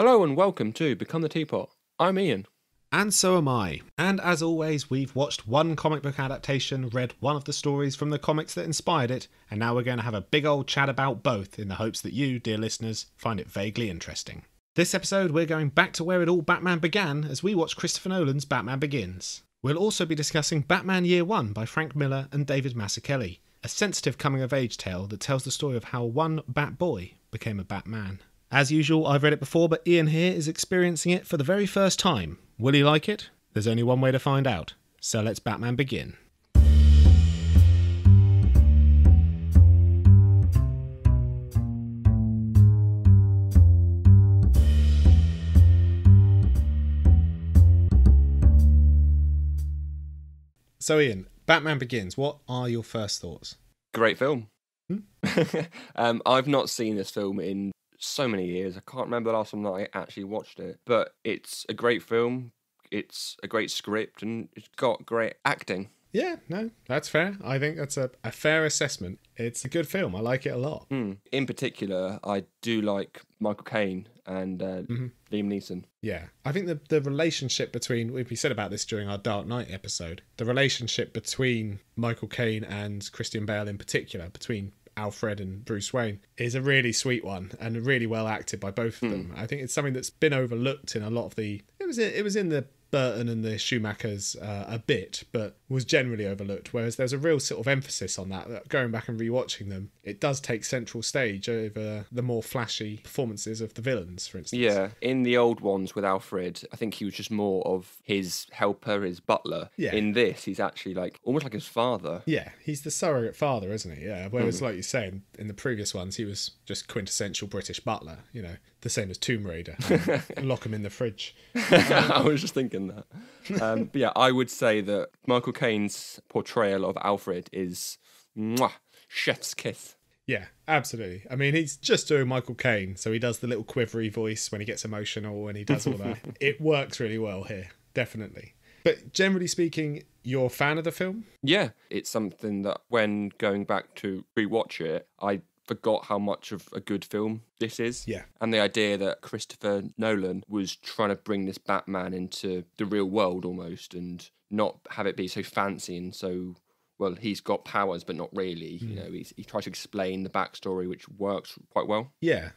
Hello and welcome to Become the Teapot. I'm Ian. And so am I. And as always, we've watched one comic book adaptation, read one of the stories from the comics that inspired it, and now we're going to have a big old chat about both in the hopes that you, dear listeners, find it vaguely interesting. This episode, we're going back to where it all Batman began as we watch Christopher Nolan's Batman Begins. We'll also be discussing Batman Year One by Frank Miller and David Mazzucchelli, a sensitive coming-of-age tale that tells the story of how one Batboy became a Batman. As usual, I've read it before, but Ian here is experiencing it for the very first time. Will he like it? There's only one way to find out. So let's Batman begin. So Ian, Batman Begins, what are your first thoughts? Great film. I've not seen this film in so many years. I can't remember the last time that I actually watched it. But it's a great film. It's a great script and it's got great acting. Yeah, no, that's fair. I think that's a fair assessment. It's a good film. I like it a lot. In particular, I do like Michael Caine and Liam Neeson. Yeah, I think the relationship between, we said about this during our Dark Knight episode, the relationship between Michael Caine and Christian Bale in particular, between Alfred and Bruce Wayne, is a really sweet one and really well acted by both of them. I think it's something that's been overlooked in a lot of the... It was in the Burton and the Schumachers a bit, but was generally overlooked, whereas there's a real sort of emphasis on that going back and rewatching them, it does take central stage over the more flashy performances of the villains, for instance. Yeah, in the old ones with Alfred, I think he was just more of his helper, his butler. Yeah. In this, he's actually almost like his father. Yeah, he's the surrogate father, isn't he? Yeah, whereas like you say, in the previous ones, he was just quintessential British butler, you know, the same as Tomb Raider. Lock him in the fridge. I was just thinking that. But yeah, I would say that Michael Caine's portrayal of Alfred is chef's kiss. Yeah, absolutely. I mean, he's just doing Michael Caine, so he does the little quivery voice when he gets emotional and he does all that. It works really well here, definitely. But generally speaking, you're a fan of the film? Yeah, it's something that when going back to rewatch it, I forgot how much of a good film this is. Yeah. And the idea that Christopher Nolan was trying to bring this Batman into the real world almost and not have it be so fancy and so, well, he's got powers, but not really. You know, he tries to explain the backstory, which works quite well. Yeah.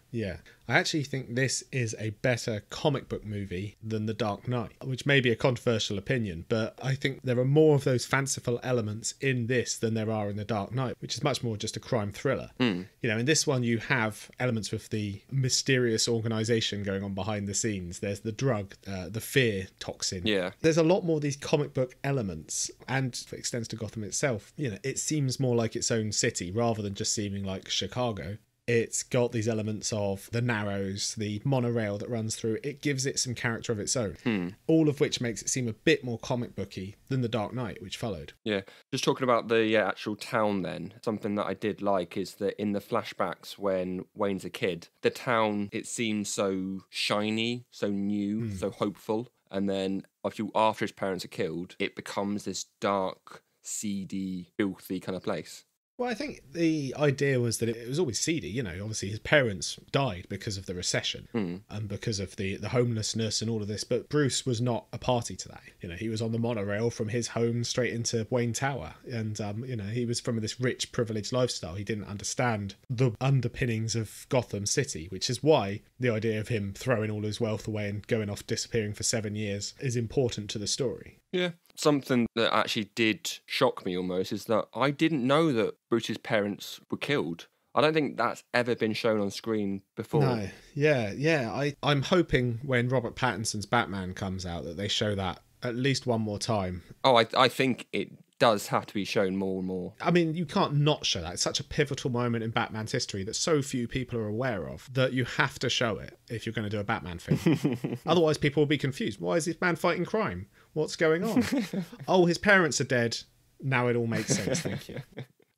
I actually think this is a better comic book movie than The Dark Knight, which may be a controversial opinion, but I think there are more of those fanciful elements in this than there are in The Dark Knight, which is much more just a crime thriller. You know, in this one you have elements with the mysterious organisation going on behind the scenes. There's the drug, the fear toxin. Yeah. There's a lot more of these comic book elements, and if it extends to Gotham itself, you know, it seems more like its own city rather than just seeming like Chicago. It's got these elements of the Narrows, the monorail that runs through. It gives it some character of its own, all of which makes it seem a bit more comic booky than The Dark Knight, which followed. Yeah, just talking about the actual town then, something that I did like is that in the flashbacks when Wayne's a kid, the town, it seems so shiny, so new, so hopeful. And then after his parents are killed, it becomes this dark, seedy, filthy kind of place. Well, I think the idea was that it was always seedy. You know, obviously his parents died because of the recession and because of the homelessness and all of this. But Bruce was not a party to that. You know, he was on the monorail from his home straight into Wayne Tower. And, you know, he was from this rich, privileged lifestyle. He didn't understand the underpinnings of Gotham City, which is why the idea of him throwing all his wealth away and going off disappearing for 7 years is important to the story. Yeah. Something that actually did shock me almost is that I didn't know that Bruce's parents were killed. I don't think that's ever been shown on screen before. No, yeah. I'm hoping when Robert Pattinson's Batman comes out that they show that at least one more time. Oh, I think it does have to be shown more and more. I mean, you can't not show that. It's such a pivotal moment in Batman's history that so few people are aware of that you have to show it if you're going to do a Batman film. Otherwise, people will be confused. Why is this man fighting crime? What's going on? Oh, his parents are dead. Now it all makes sense. Thank you.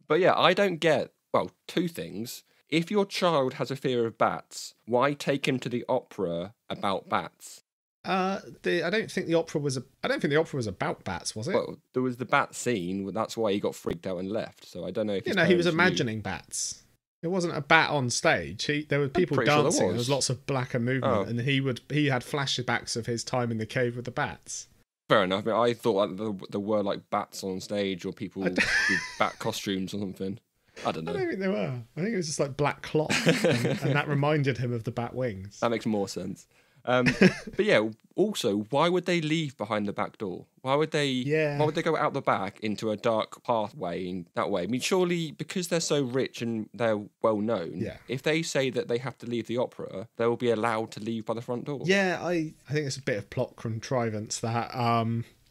But yeah, I don't get, well, two things. If your child has a fear of bats, why take him to the opera about bats? I don't think the opera was about bats, was it? Well, there was the bat scene. That's why he got freaked out and left. So I don't know if he was imagining bats. It wasn't a bat on stage. There were people pretty sure dancing. there There was lots of blacker movement, and he had flashbacks of his time in the cave with the bats. Fair enough. I thought like, there were like bats on stage or people with bat costumes or something. I don't know. I don't think there were. I think it was just like black cloth, and that reminded him of the bat wings. That makes more sense. But yeah, also, why would they leave behind the back door? Why would they go out the back into a dark pathway in that way? I mean, surely because they're so rich and they're well known, if they say that they have to leave the opera, they will be allowed to leave by the front door. Yeah, I think it's a bit of plot contrivance that.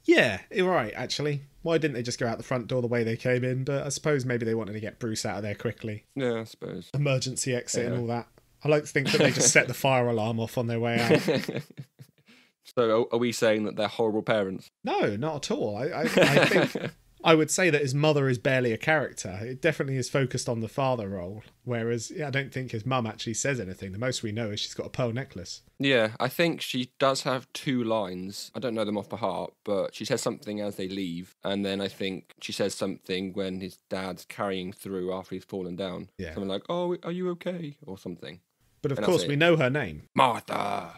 Yeah, you're right, actually. Why didn't they just go out the front door the way they came in? But I suppose maybe they wanted to get Bruce out of there quickly. Yeah, I suppose. Emergency exit and all that. I like to think that they just set the fire alarm off on their way out. So are we saying that they're horrible parents? No, not at all. I think I would say that his mother is barely a character. It definitely is focused on the father role, whereas I don't think his mum actually says anything. The most we know is she's got a pearl necklace. Yeah, I think she does have 2 lines. I don't know them off by heart, but she says something as they leave, and then I think she says something when his dad's carrying through after he's fallen down. Yeah. Something like, "Oh, are you okay?" or something. But of course, we know her name. Martha!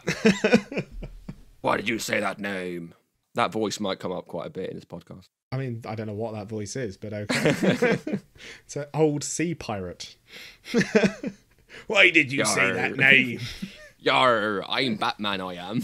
Why did you say that name? That voice might come up quite a bit in this podcast. I mean, I don't know what that voice is, but okay. It's an old sea pirate. Why did you say that name? Yarr, I'm Batman, I am.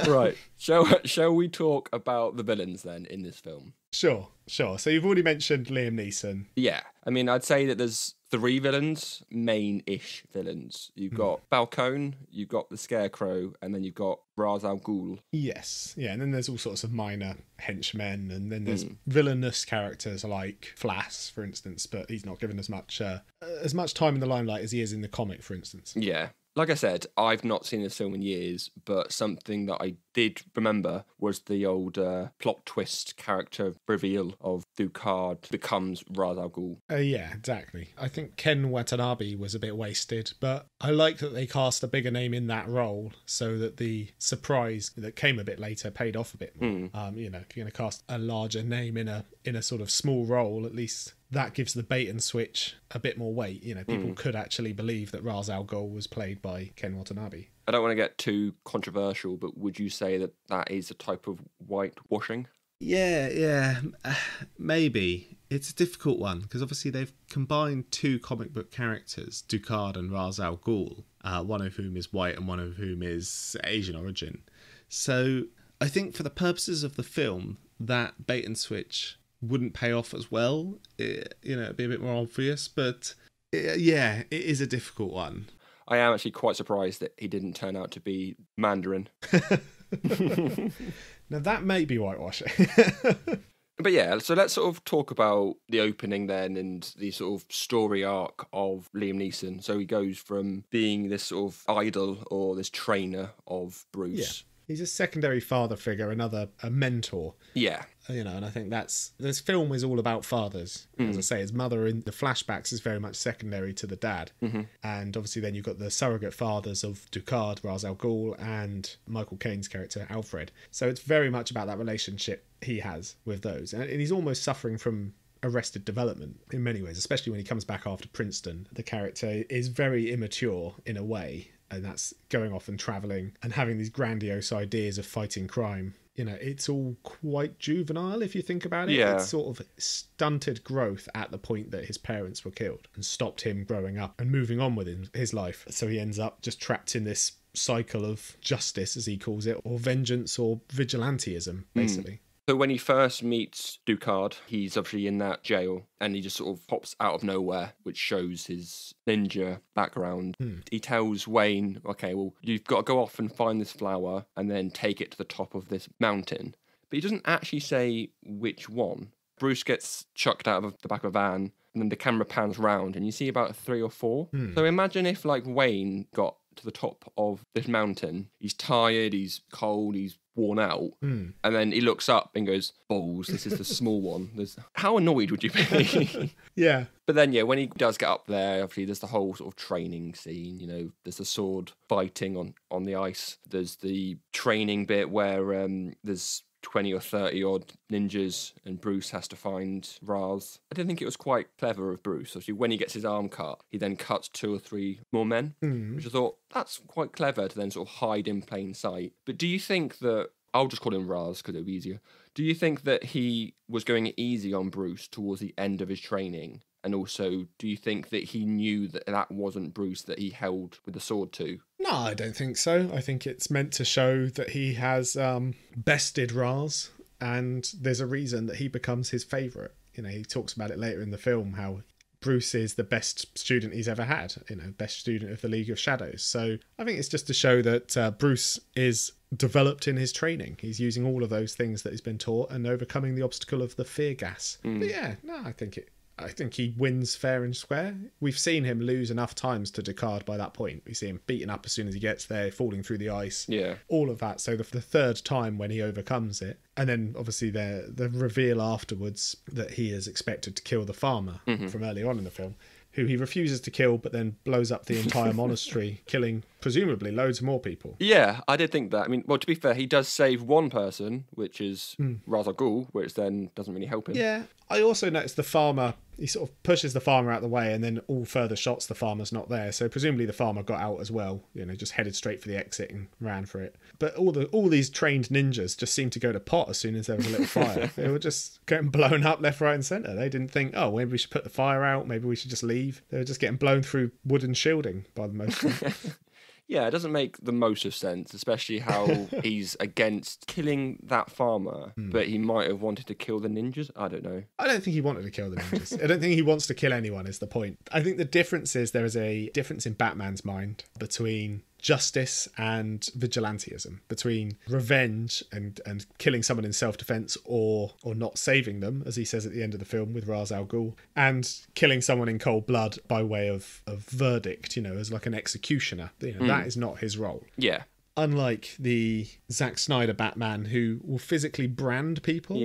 Right. Shall we talk about the villains then in this film? Sure. So you've already mentioned Liam Neeson. Yeah. I mean, I'd say that there's 3 villains, main-ish villains. You've got Falcone, you've got the Scarecrow, and then you've got Ra's al Ghul. Yes. Yeah, and then there's all sorts of minor henchmen, and then there's villainous characters like Flass, for instance, but he's not given as much time in the limelight as he is in the comic, for instance. Yeah. Like I said, I've not seen this film in years, but something that I did remember was the old plot twist character reveal of Ducard becomes Ra's al Ghul. Yeah, exactly. I think Ken Watanabe was a bit wasted, but I like that they cast a bigger name in that role so that the surprise that came a bit later paid off a bit more. If you're going to cast a larger name in a sort of small role, at least that gives the bait and switch a bit more weight. People could actually believe that Ra's al Ghul was played by Ken Watanabe. I don't want to get too controversial, but would you say that that is a type of whitewashing? Yeah, maybe. It's a difficult one, because obviously they've combined 2 comic book characters, Ducard and Ra's al Ghul, one of whom is white and one of whom is Asian origin. So I think for the purposes of the film, that bait and switch wouldn't pay off as well. It'd be a bit more obvious, but it is a difficult one. I am actually quite surprised that he didn't turn out to be Mandarin. Now that may be whitewashing. But yeah, so let's sort of talk about the opening then and the sort of story arc of Liam Neeson. So he goes from being this sort of idol or this trainer of Bruce. Yeah. He's a secondary father figure, a mentor. Yeah. And I think this film is all about fathers. As I say, his mother in the flashbacks is very much secondary to the dad. And obviously then you've got the surrogate fathers of Ducard, Ra's al Ghul, and Michael Caine's character, Alfred. So it's very much about that relationship he has with those. And he's almost suffering from arrested development in many ways, especially when he comes back after Princeton. The character is very immature in a way, and that's going off and travelling and having these grandiose ideas of fighting crime. It's all quite juvenile if you think about it. Yeah. It's sort of stunted growth at the point that his parents were killed and stopped him growing up and moving on with his life. So he ends up just trapped in this cycle of justice, as he calls it, or vengeance or vigilantism, basically. So when he first meets Ducard, he's obviously in that jail and he just sort of pops out of nowhere, which shows his ninja background. He tells Wayne, okay, well, you've got to go off and find this flower and then take it to the top of this mountain. But he doesn't actually say which one. Bruce gets chucked out of the back of a van and then the camera pans round and you see about 3 or 4. So imagine if Wayne got to the top of this mountain. He's tired, he's cold, he's worn out. And then he looks up and goes, balls, this is the small one. How annoyed would you be? Yeah. But then, when he does get up there, obviously there's the whole sort of training scene, there's the sword fighting on the ice. There's the training bit where there's 20 or 30 odd ninjas and Bruce has to find Ra's. I did think it was quite clever of Bruce. Obviously, when he gets his arm cut, he then cuts 2 or 3 more men, which I thought, that's quite clever to then sort of hide in plain sight. But do you think that, I'll just call him Ra's because it'll be easier. Do you think that he was going easy on Bruce towards the end of his training? And also, do you think that he knew that that wasn't Bruce that he held with the sword to? No, I don't think so. I think it's meant to show that he has bested Ra's, and there's a reason that he becomes his favourite. You know, he talks about it later in the film, how Bruce is the best student he's ever had, you know, best student of the League of Shadows. So I think it's just to show that Bruce is developed in his training. He's using all of those things that he's been taught and overcoming the obstacle of the fear gas. But yeah, no, I think he wins fair and square. We've seen him lose enough times to Descartes by that point. We see him beaten up as soon as he gets there, falling through the ice. Yeah. All of that. So the third time when he overcomes it. And then obviously the reveal afterwards that he is expected to kill the farmer from earlier on in the film, who he refuses to kill but then blows up the entire monastery, killing presumably loads more people. Yeah, I did think that. I mean, well, to be fair, he does save one person, which is Ra's al Ghul, which then doesn't really help him. Yeah. I also noticed the farmer, he sort of pushes the farmer out of the way, and then all further shots, the farmer's not there. So presumably the farmer got out as well, you know, just headed straight for the exit and ran for it. But all these trained ninjas just seemed to go to pot as soon as there was a little fire. They were just getting blown up left, right and centre. They didn't think, oh, maybe we should put the fire out, maybe we should just leave. They were just getting blown through wooden shielding by the most of them. Yeah, it doesn't make the most of sense, especially how he's against killing that farmer, but he might have wanted to kill the ninjas. I don't know. I don't think he wanted to kill the ninjas. I don't think he wants to kill anyone is the point. I think the difference is there is a difference in Batman's mind between justice and vigilantism, between revenge and killing someone in self-defense or not saving them, as he says at the end of the film with Ra's al Ghul, and killing someone in cold blood by way of verdict, you know, as like an executioner. You know, that is not his role. Yeah. Unlike the Zack Snyder Batman, who will physically brand people,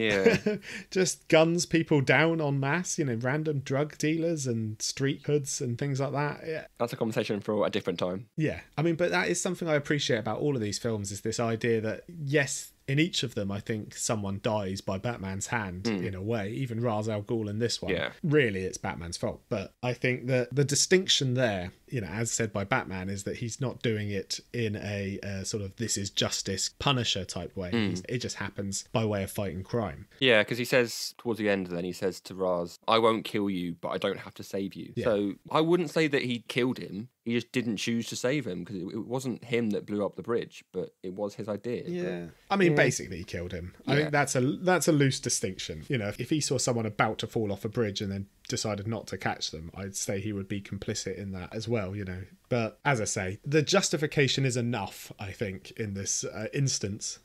just guns people down en masse, you know, random drug dealers and street hoods and things like that. Yeah, that's a conversation for a different time. Yeah, I mean, but that is something I appreciate about all of these films, is this idea that, yes, in each of them, I think someone dies by Batman's hand in a way. Even Ra's al Ghul in this one. Yeah. Really, it's Batman's fault. But I think that the distinction there, you know, as said by Batman, is that he's not doing it in a sort of this is justice Punisher type way. It just happens by way of fighting crime. Yeah, because he says towards the end, then he says to Ra's, I won't kill you, but I don't have to save you. Yeah. So I wouldn't say that he killed him. He just didn't choose to save him because it wasn't him that blew up the bridge, but it was his idea. Yeah. I mean, basically he killed him. I think that's a loose distinction. You know, if he saw someone about to fall off a bridge and then decided not to catch them, I'd say he would be complicit in that as well, you know. But as I say, the justification is enough, I think, in this instance,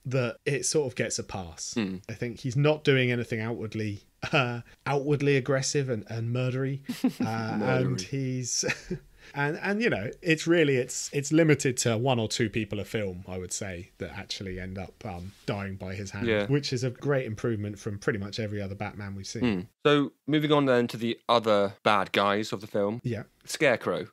that it sort of gets a pass. I think he's not doing anything outwardly aggressive and murdery. And he's... And you know, it's limited to 1 or 2 people a film, I would say, that actually end up dying by his hand, which is a great improvement from pretty much every other Batman we've seen. So moving on then to the other bad guys of the film. Yeah. Scarecrow.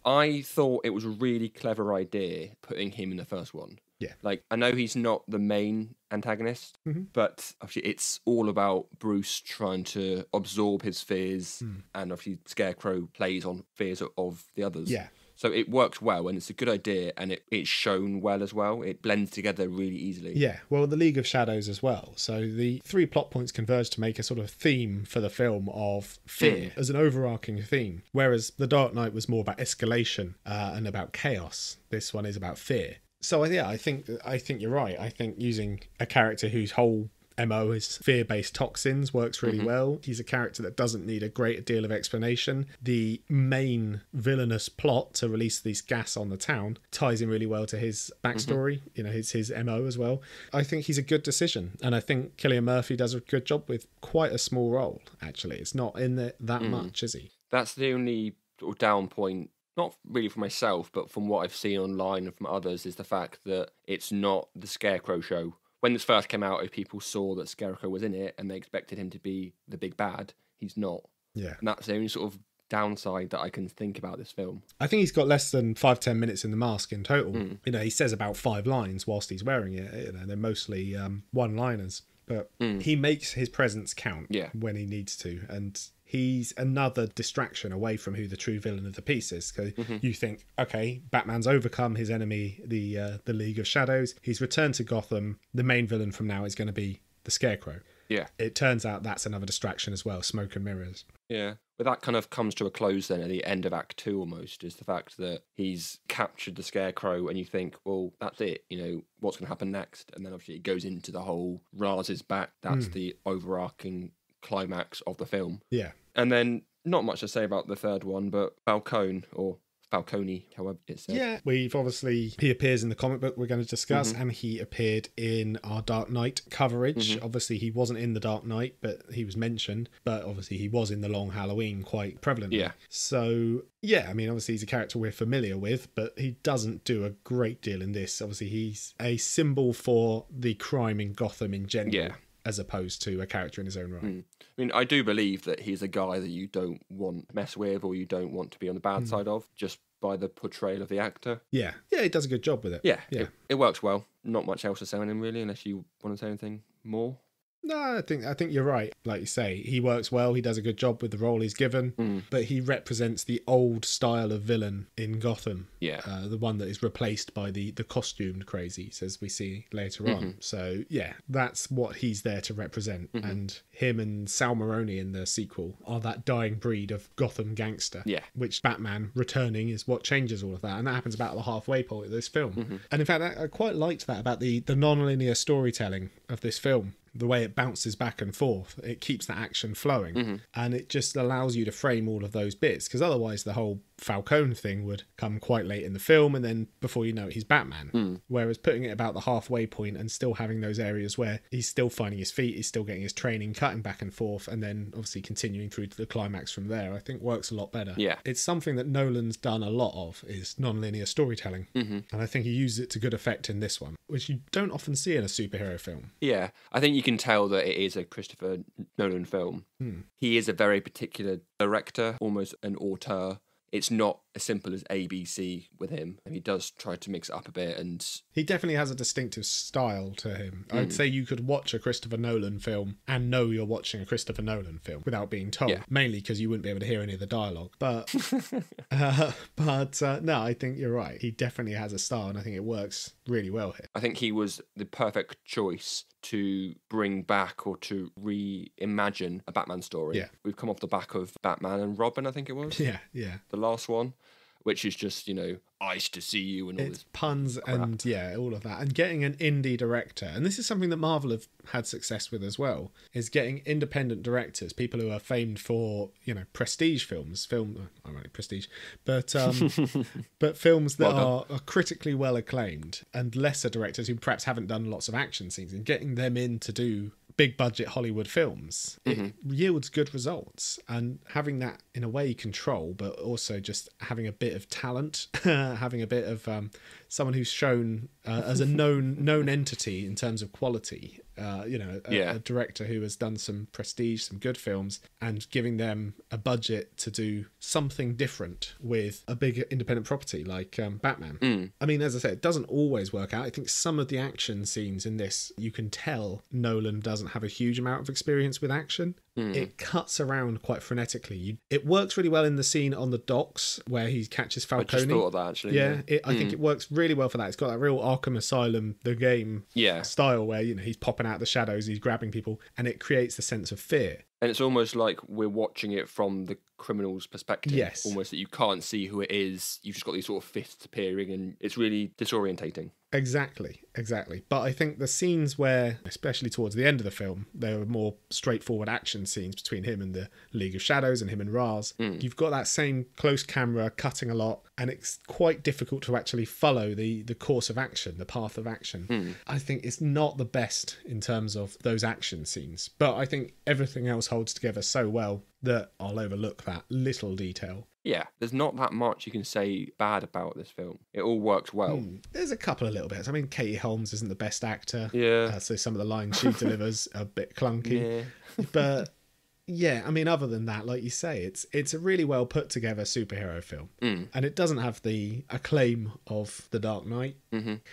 I thought it was a really clever idea putting him in the first one. Yeah. Like, I know he's not the main antagonist, but obviously it's all about Bruce trying to absorb his fears, and obviously Scarecrow plays on fears of the others. Yeah. So it works well, and it's a good idea, and it's shown well as well. It blends together really easily. Yeah, well, the League of Shadows as well. So the 3 plot points converge to make a sort of theme for the film of fear as an overarching theme, whereas The Dark Knight was more about escalation and about chaos. This one is about fear. So yeah, I think you're right. I think using a character whose whole MO is fear-based toxins works really well. He's a character that doesn't need a great deal of explanation. The main villainous plot to release this gas on the town ties in really well to his backstory, you know, his MO as well. I think he's a good decision, and I think Cillian Murphy does a good job with quite a small role, actually. It's not in there that much, is he? That's the only sort of down point, not really for myself, but from what I've seen online and from others, is the fact that it's not the Scarecrow show. When this first came out, if people saw that Scarecrow was in it and they expected him to be the big bad, he's not. Yeah. And that's the only sort of downside that I can think about this film. I think he's got less than 5-10 minutes in the mask in total. You know, he says about 5 lines whilst he's wearing it. You know, they're mostly one-liners. But he makes his presence count when he needs to. And he's another distraction away from who the true villain of the piece is. Because you think, okay, Batman's overcome his enemy, the League of Shadows. He's returned to Gotham. The main villain from now is going to be the Scarecrow. Yeah. It turns out that's another distraction as well, smoke and mirrors. Yeah. But that kind of comes to a close then at the end of Act 2 almost, is the fact that he's captured the Scarecrow and you think, well, that's it, you know, what's going to happen next? And then obviously it goes into the whole Ra's is back. That's the overarching climax of the film. Yeah. And then not much to say about the third one, but Falcone, however it's said. Yeah, he appears in the comic book we're going to discuss, and he appeared in our Dark Knight coverage. Obviously, he wasn't in the Dark Knight, but he was mentioned. But obviously, he was in the Long Halloween quite prevalently. Yeah. So, yeah, I mean, obviously, he's a character we're familiar with, but he doesn't do a great deal in this. Obviously, he's a symbol for the crime in Gotham in general. Yeah. As opposed to a character in his own right. I mean, I do believe that he's a guy that you don't want to mess with or you don't want to be on the bad side of, just by the portrayal of the actor. Yeah. Yeah, he does a good job with it. Yeah. It works well. Not much else to say on him, really, unless you want to say anything more. No, I think you're right. Like you say, he works well. He does a good job with the role he's given, but he represents the old style of villain in Gotham. Yeah, the one that is replaced by the costumed crazies, as we see later on. So yeah, that's what he's there to represent. And him and Sal Maroni in the sequel are that dying breed of Gotham gangster. Yeah, which Batman returning is what changes all of that, and that happens about the halfway point of this film. And in fact, I quite liked that about the non-linear storytelling of this film. The way it bounces back and forth, it keeps that action flowing, and it just allows you to frame all of those bits, because otherwise the whole Falcone thing would come quite late in the film, and then before you know it, he's Batman. Whereas putting it about the halfway point and still having those areas where he's still finding his feet, he's still getting his training, cutting back and forth, and then obviously continuing through to the climax from there, I think works a lot better. Yeah. It's something that Nolan's done a lot of, is non-linear storytelling. And I think he uses it to good effect in this one, which you don't often see in a superhero film. Yeah, I think you can tell that it is a Christopher Nolan film. He is a very particular director, almost an auteur. It's not as simple as ABC with him. And he does try to mix it up a bit. And he definitely has a distinctive style to him. I'd say you could watch a Christopher Nolan film and know you're watching a Christopher Nolan film without being told. Yeah. Mainly because you wouldn't be able to hear any of the dialogue. But no, I think you're right. He definitely has a style, and I think it works really well here. I think he was the perfect choice to bring back or to reimagine a Batman story. Yeah. We've come off the back of Batman and Robin, I think it was. Yeah. The last one, which is just, you know, eyes to see you and all it's this puns crap. And all of that, and getting an indie director, and this is something that Marvel have had success with as well, is getting independent directors, people who are famed for, you know, prestige films, prestige, but but films that are critically well acclaimed, and lesser directors who perhaps haven't done lots of action scenes, and getting them in to do big budget Hollywood films, it yields good results. And having that in a way control, but also just having a bit of talent, having a bit of someone who's shown as a known entity in terms of quality, a director who has done some prestige, some good films, and giving them a budget to do something different with a big independent property like Batman. I mean, as I said, it doesn't always work out. I think some of the action scenes in this, you can tell Nolan doesn't have a huge amount of experience with action. It cuts around quite frenetically. It works really well in the scene on the docks where he catches Falcone. I just thought of that, actually. Yeah. I think it works really well for that. It's got that real Arkham Asylum, the game style, where, you know, he's popping out the shadows, he's grabbing people, and it creates the sense of fear. And it's almost like we're watching it from the criminal's perspective. Yes. Almost that you can't see who it is. You've just got these sort of fists appearing, and it's really disorientating. Exactly. But I think the scenes where, especially towards the end of the film, there were more straightforward action scenes between him and the League of Shadows and him and Ra's. You've got that same close camera cutting a lot, and it's quite difficult to actually follow the course of action, the path of action. I think it's not the best in terms of those action scenes, but I think everything else holds together so well that I'll overlook that little detail. Yeah, there's not that much you can say bad about this film. It all works well. There's a couple of little bits. I mean, Katie Holmes isn't the best actor. Yeah. So some of the lines she delivers are a bit clunky. Yeah. But Yeah, I mean, other than that, like you say, it's a really well put together superhero film. And it doesn't have the acclaim of The Dark Knight.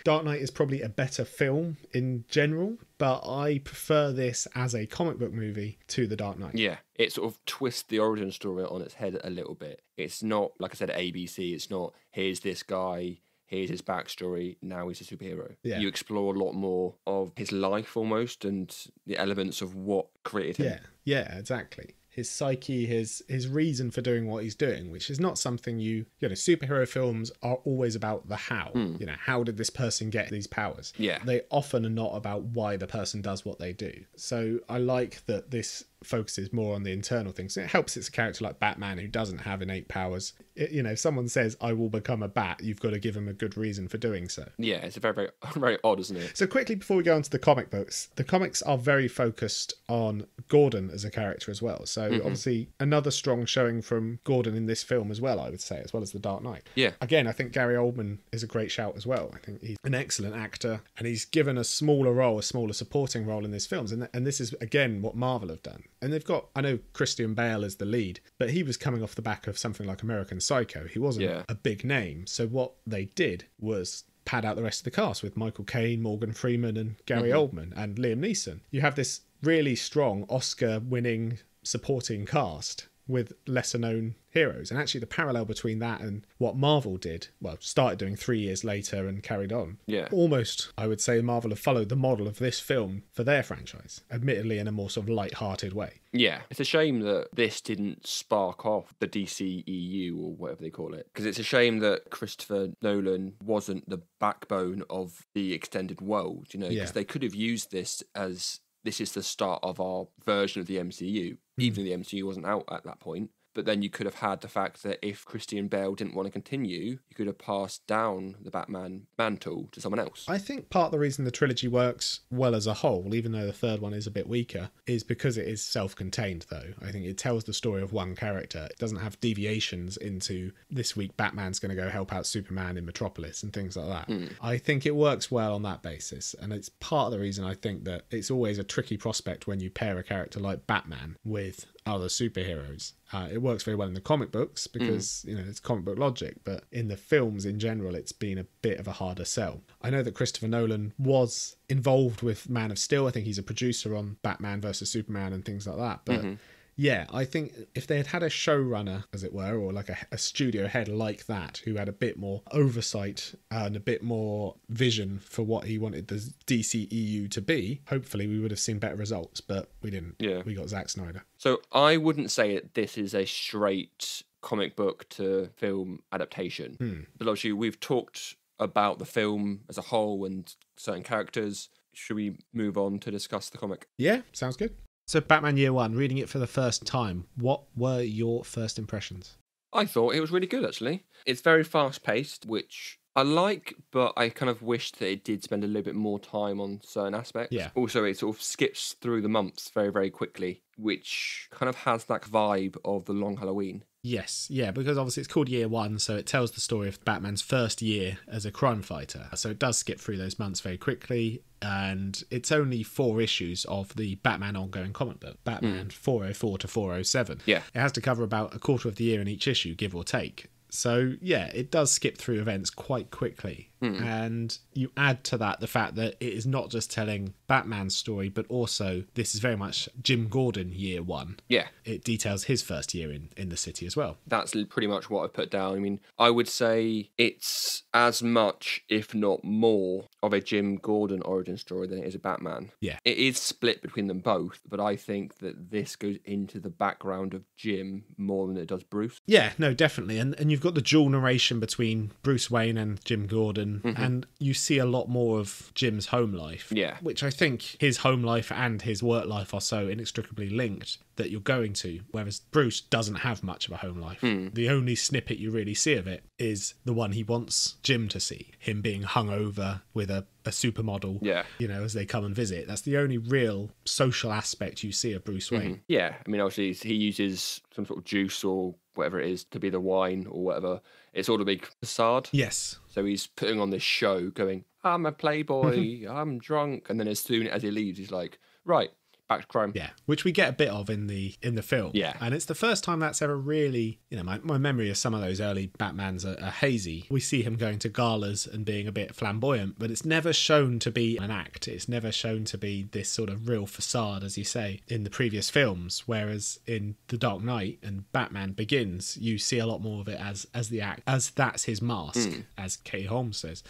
Dark Knight is probably a better film in general, but I prefer this as a comic book movie to The Dark Knight. Yeah, it sort of twists the origin story on its head a little bit. It's not, like I said, ABC. It's not, here's this guy, here's his backstory, now he's a superhero. Yeah. You explore a lot more of his life almost and the elements of what created him. Yeah, exactly. His psyche, his reason for doing what he's doing, which is not something superhero films are always about the how. How did this person get these powers? Yeah. They often are not about why the person does what they do. So I like that this focuses more on the internal things. It helps it's a character like Batman who doesn't have innate powers. If someone says, I will become a bat, you've got to give him a good reason for doing so. Yeah, it's a very, very, very odd, isn't it? So quickly, before we go on to the comic books, the comics are very focused on Gordon as a character as well. So obviously another strong showing from Gordon in this film as well, I would say, as well as The Dark Knight. Yeah. Again, I think Gary Oldman is a great shout as well. I think he's an excellent actor, and he's given a smaller supporting role in these films. And this is, again, what Marvel have done. And they've got, I know Christian Bale as the lead, but he was coming off the back of something like American Psycho. He wasn't a big name. So what they did was pad out the rest of the cast with Michael Caine, Morgan Freeman, and Gary Oldman, and Liam Neeson. You have this really strong Oscar-winning supporting cast with lesser-known heroes. And actually the parallel between that and what Marvel did, started doing 3 years later and carried on. Yeah. Almost, I would say, Marvel have followed the model of this film for their franchise, admittedly in a more sort of light-hearted way. Yeah. It's a shame that this didn't spark off the DCEU or whatever they call it. Because it's a shame that Christopher Nolan wasn't the backbone of the extended world, because they could have used this as, this is the start of our version of the MCU, even though the MCU wasn't out at that point. But then you could have had the fact that if Christian Bale didn't want to continue, you could have passed down the Batman mantle to someone else. I think part of the reason the trilogy works well as a whole, even though the third one is a bit weaker, is because it is self-contained, though. I think it tells the story of one character. It doesn't have deviations into, this week Batman's going to go help out Superman in Metropolis and things like that. I think it works well on that basis. And it's part of the reason I think that it's always a tricky prospect when you pair a character like Batman with other superheroes. It works very well in the comic books because, it's comic book logic, but in the films in general, it's been a bit of a harder sell. I know that Christopher Nolan was involved with Man of Steel. I think he's a producer on Batman versus Superman and things like that. But yeah, I think if they had a showrunner, as it were, or like a studio head like that, who had a bit more oversight and a bit more vision for what he wanted the DCEU to be, hopefully we would have seen better results, but we didn't. Yeah. We got Zack Snyder. So I wouldn't say that this is a straight comic book to film adaptation. But obviously we've talked about the film as a whole and certain characters. Should we move on to discuss the comic? Yeah, sounds good. So Batman Year One, reading it for the first time, what were your first impressions? I thought it was really good, actually. It's very fast-paced, which I like, but I kind of wished that it did spend a little bit more time on certain aspects. Yeah. Also, it sort of skips through the months very, very quickly, which kind of has that vibe of the Long Halloween. Yes, yeah, because obviously it's called Year One, so it tells the story of Batman's first year as a crime fighter. So it does skip through those months very quickly, and it's only 4 issues of the Batman ongoing comic book, Batman 404 to 407. Yeah. It has to cover about a quarter of the year in each issue, give or take. So, yeah, it does skip through events quite quickly. And you add to that the fact that it is not just telling Batman's story, but also this is very much Jim Gordon Year One. Yeah. It details his first year in the city as well. That's pretty much what I put down. I mean, I would say it's as much, if not more, of a Jim Gordon origin story than it is a Batman. Yeah. It is split between them both, but I think that this goes into the background of Jim more than it does Bruce. Yeah, no, definitely. And you've got the dual narration between Bruce Wayne and Jim Gordon, and you see a lot more of Jim's home life. Yeah. Which I think his home life and his work life are so inextricably linked that you're going to, whereas Bruce doesn't have much of a home life. The only snippet you really see of it is the one he wants Jim to see, him being hung over with a supermodel, as they come and visit. That's the only real social aspect you see of Bruce Wayne. Yeah, I mean, obviously he uses some sort of juice or whatever it is to be the wine or whatever. It's all a big facade. Yes. So he's putting on this show going, I'm a playboy, I'm drunk. And then as soon as he leaves, he's like, right, back to crime. Yeah, which we get a bit of in the film. Yeah. And it's the first time that's ever really, my memory of some of those early Batmans are hazy. We see him going to galas and being a bit flamboyant, but it's never shown to be an act. It's never shown to be this sort of real facade, as you say, in the previous films. Whereas in The Dark Knight and Batman Begins, you see a lot more of it as the act, as that's his mask, as Katie Holmes says.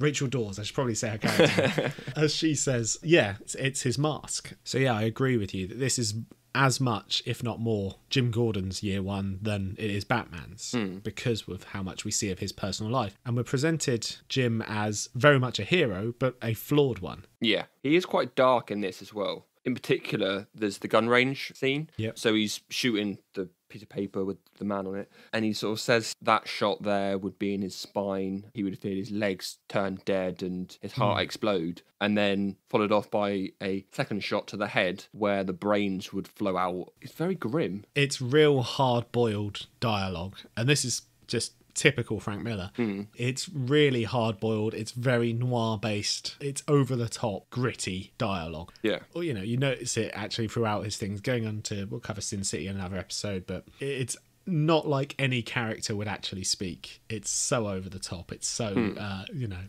Rachel Dawes, I should probably say her character, as she says, yeah, it's his mask. So yeah, I agree with you that this is as much, if not more, Jim Gordon's year one than it is Batman's, because of how much we see of his personal life. And we're presented Jim as very much a hero, but a flawed one. Yeah, he is quite dark in this as well. In particular, there's the gun range scene. Yep. So he's shooting the piece of paper with the man on it, and he sort of says that shot there would be in his spine. He would feel his legs turn dead and his heart explode, and then followed off by a second shot to the head where the brains would flow out. It's very grim. It's real hard-boiled dialogue, and this is just typical Frank Miller. It's really hard-boiled. It's very noir-based. It's over-the-top, gritty dialogue. Yeah. Well, you notice it actually throughout his things. Going on to, we'll cover Sin City in another episode, but it's not like any character would actually speak. It's so over the top. It's so,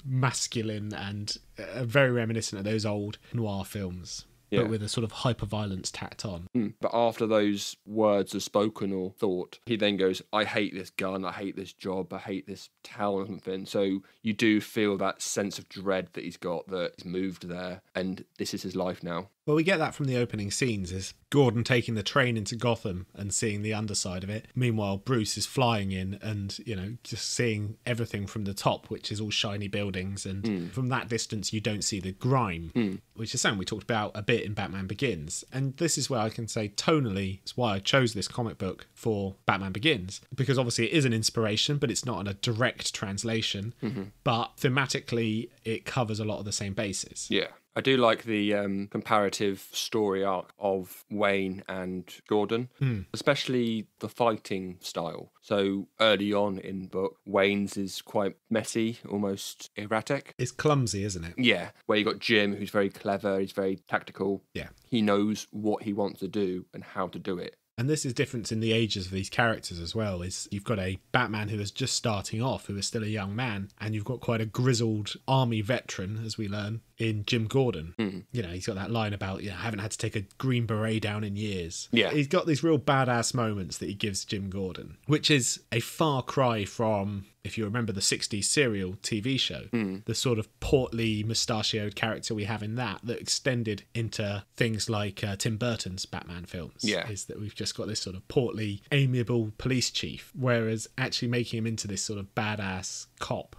masculine and very reminiscent of those old noir films. Yeah. But with a sort of hyper-violence tacked on. But after those words are spoken or thought, he then goes, I hate this gun, I hate this job, I hate this town or something. So you do feel that sense of dread that he's got, that he's moved there, and this is his life now. Well, we get that from the opening scenes, is Gordon taking the train into Gotham and seeing the underside of it. Meanwhile, Bruce is flying in and, just seeing everything from the top, which is all shiny buildings. And from that distance, you don't see the grime, which is something we talked about a bit in Batman Begins. And this is where I can say tonally, it's why I chose this comic book for Batman Begins, because obviously it is an inspiration, but it's not a direct translation. But thematically, it covers a lot of the same bases. Yeah. I do like the comparative story arc of Wayne and Gordon, especially the fighting style. So early on in the book, Wayne's is quite messy, almost erratic. It's clumsy, isn't it? Yeah, where you got Jim, who's very clever, he's very tactical. Yeah. He knows what he wants to do and how to do it. And this is different in the ages of these characters as well, is you've got a Batman who is just starting off, who is still a young man, and you've got quite a grizzled army veteran, as we learn, in Jim Gordon. He's got that line about, I haven't had to take a green beret down in years. Yeah. He's got these real badass moments that he gives Jim Gordon, which is a far cry from, if you remember the 60s serial TV show, the sort of portly, mustachioed character we have in that extended into things like Tim Burton's Batman films. Yeah. Is that we've just got this sort of portly, amiable police chief, whereas actually making him into this sort of badass cop,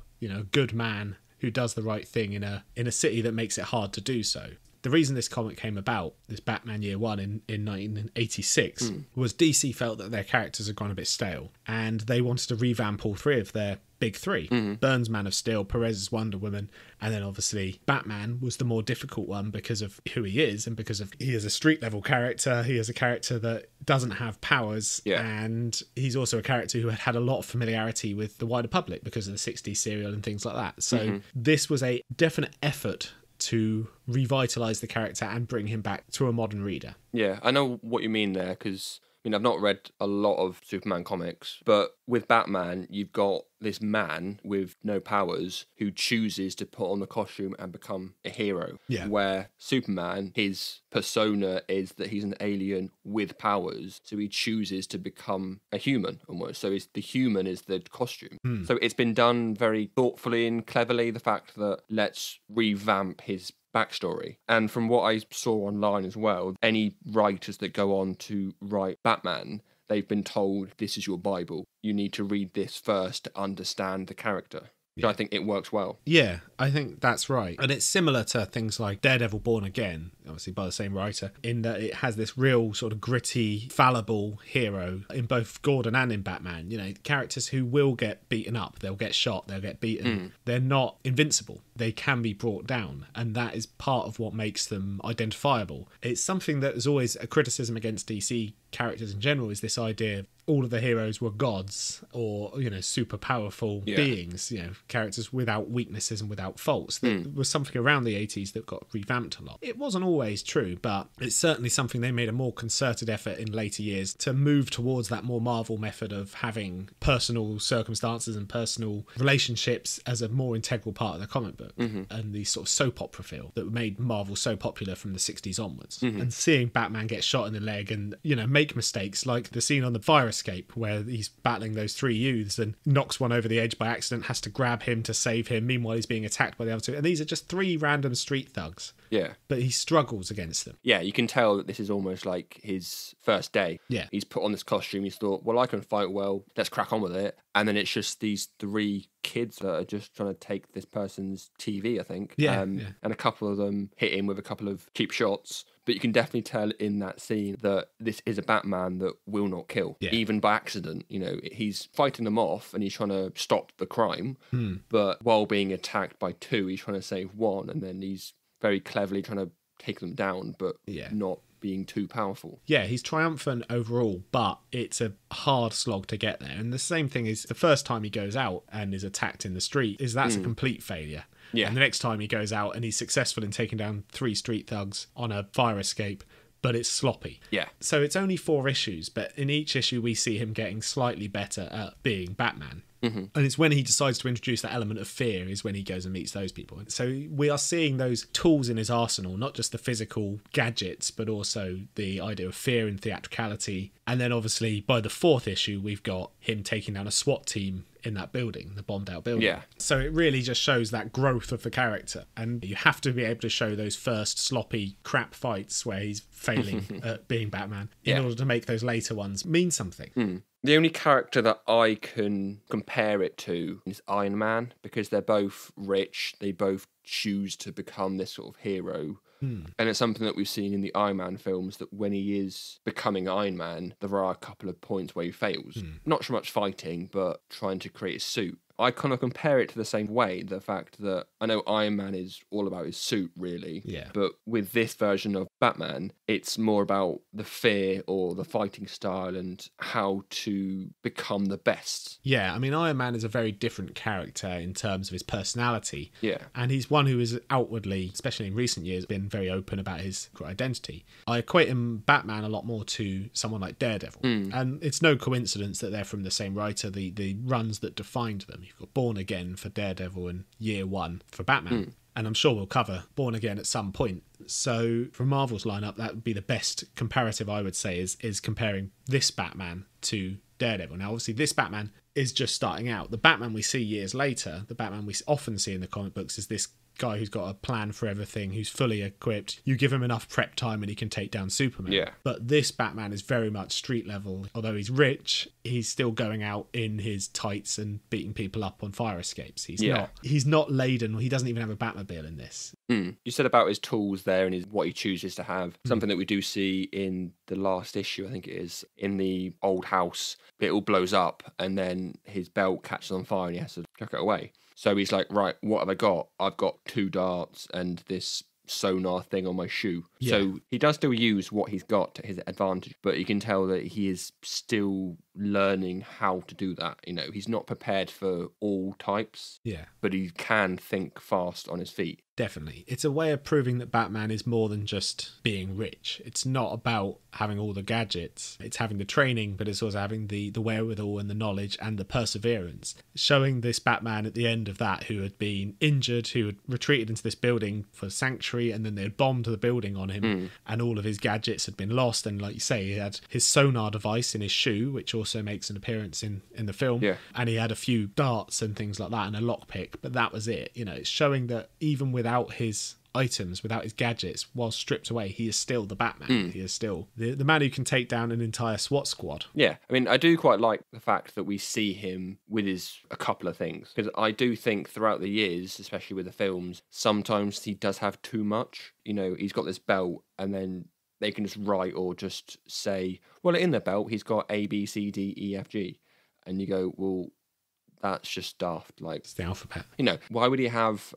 good man who does the right thing in a city that makes it hard to do so. The reason this comic came about, this Batman Year One in 1986, was DC felt that their characters had gone a bit stale, and they wanted to revamp all three of their big three. Byrne's Man of Steel, Perez's Wonder Woman, and then obviously Batman was the more difficult one because of who he is and because of he is a street level character. He is a character that doesn't have powers, and he's also a character who had a lot of familiarity with the wider public because of the 60s serial and things like that. So this was a definite effort to revitalise the character and bring him back to a modern reader. Yeah, I know what you mean there, because I've not read a lot of Superman comics, but with Batman, you've got this man with no powers who chooses to put on the costume and become a hero. Yeah. Where Superman, his persona is that he's an alien with powers, so he chooses to become a human almost. So the human is the costume. So it's been done very thoughtfully and cleverly, the fact that let's revamp his backstory. And from what I saw online as well, any writers that go on to write Batman, they've been told, this is your Bible. You need to read this first to understand the character. I think it works well. Yeah, I think that's right. And it's similar to things like Daredevil Born Again, obviously by the same writer, in that it has this real sort of gritty, fallible hero in both Gordon and in Batman. Characters who will get beaten up, they'll get shot, they'll get beaten. They're not invincible. They can be brought down, and that is part of what makes them identifiable. It's something that is always a criticism against DC characters in general is this idea of all of the heroes were gods or, super powerful beings, characters without weaknesses and without faults. There was something around the 80s that got revamped a lot. It wasn't always true, but it's certainly something they made a more concerted effort in later years to move towards that more Marvel method of having personal circumstances and personal relationships as a more integral part of the comic book, and the sort of soap opera feel that made Marvel so popular from the 60s onwards. And seeing Batman get shot in the leg and, make mistakes like the scene on the fire escape where he's battling those three youths and knocks one over the edge by accident, has to grab him to save him. Meanwhile, he's being attacked by the other two. And these are just three random street thugs. Yeah. But he struggles against them. Yeah, you can tell that this is almost like his first day. Yeah. He's put on this costume. He's thought, well, I can fight well. Let's crack on with it. And then it's just these three kids that are just trying to take this person's TV, I think. Yeah, And a couple of them hit him with a couple of cheap shots. But you can definitely tell in that scene that this is a Batman that will not kill, even by accident. He's fighting them off and he's trying to stop the crime. But while being attacked by two, he's trying to save one. And then he's very cleverly trying to take them down, but not being too powerful. Yeah, he's triumphant overall, but it's a hard slog to get there. And the same thing is the first time he goes out and is attacked in the street that's a complete failure. Yeah. And the next time he goes out and he's successful in taking down three street thugs on a fire escape, but it's sloppy. Yeah. So it's only 4 issues, but in each issue we see him getting slightly better at being Batman. And it's when he decides to introduce that element of fear is when he goes and meets those people. So we are seeing those tools in his arsenal, not just the physical gadgets, but also the idea of fear and theatricality. And then obviously by the 4th issue, we've got him taking down a SWAT team in that building, the bombed out building. Yeah. So it really just shows that growth of the character. And you have to be able to show those first sloppy crap fights where he's failing at being Batman in order to make those later ones mean something. The only character that I can compare it to is Iron Man, because they're both rich. They both choose to become this sort of hero. And it's something that we've seen in the Iron Man films, that when he is becoming Iron Man, there are a couple of points where he fails. Not so much fighting, but trying to create a suit. I kind of compare it to the same way, the fact that I know Iron Man is all about his suit, really. Yeah. But with this version of Batman, it's more about the fear or the fighting style and how to become the best. Yeah, I mean, Iron Man is a very different character in terms of his personality. Yeah. And he's one who is outwardly, especially in recent years, been very open about his identity. I equate him, Batman, a lot more to someone like Daredevil. And it's no coincidence that they're from the same writer, the runs that defined them. You've got Born Again for Daredevil and Year One for Batman. And I'm sure we'll cover Born Again at some point. So from Marvel's lineup, that would be the best comparative, I would say, is comparing this Batman to Daredevil. Now, obviously, this Batman is just starting out. The Batman we see years later, the Batman we often see in the comic books, is this guy who's got a plan for everything, who's fully equipped. You give him enough prep time and he can take down Superman. Yeah. But this Batman is very much street level. Although he's rich, he's still going out in his tights and beating people up on fire escapes. He's not laden. He doesn't even have a Batmobile in this. You said about his tools there and what he chooses to have. Something that we do see in the last issue, I think it is, in the old house. It all blows up and then his belt catches on fire and he has to chuck it away. So he's like, right, what have I got? I've got 2 darts and this sonar thing on my shoe. Yeah. So he does still use what he's got to his advantage, but you can tell that he is still learning how to do that. He's not prepared for all types. Yeah. But he can think fast on his feet. Definitely. It's a way of proving that Batman is more than just being rich. It's not about having all the gadgets. It's having the training, but it's also having the wherewithal and the knowledge and the perseverance. Showing this Batman at the end of that, who had been injured, who had retreated into this building for sanctuary, and then they had bombed the building on him, and all of his gadgets had been lost. And like you say, he had his sonar device in his shoe, which also makes an appearance in the film. Yeah. And he had a few darts and things like that and a lockpick, but that was it. It's showing that even without his items, without his gadgets, while stripped away, he is still the Batman. He is still the man who can take down an entire SWAT squad. Yeah, I mean, I do quite like the fact that we see him with a couple of things, because I do think throughout the years, especially with the films, sometimes he does have too much. He's got this belt and then they can just write or just say, well, in the belt he's got A, B, C, D, E, F, G, and you go, well, that's just daft. Like, it's the alphabet. Why would he have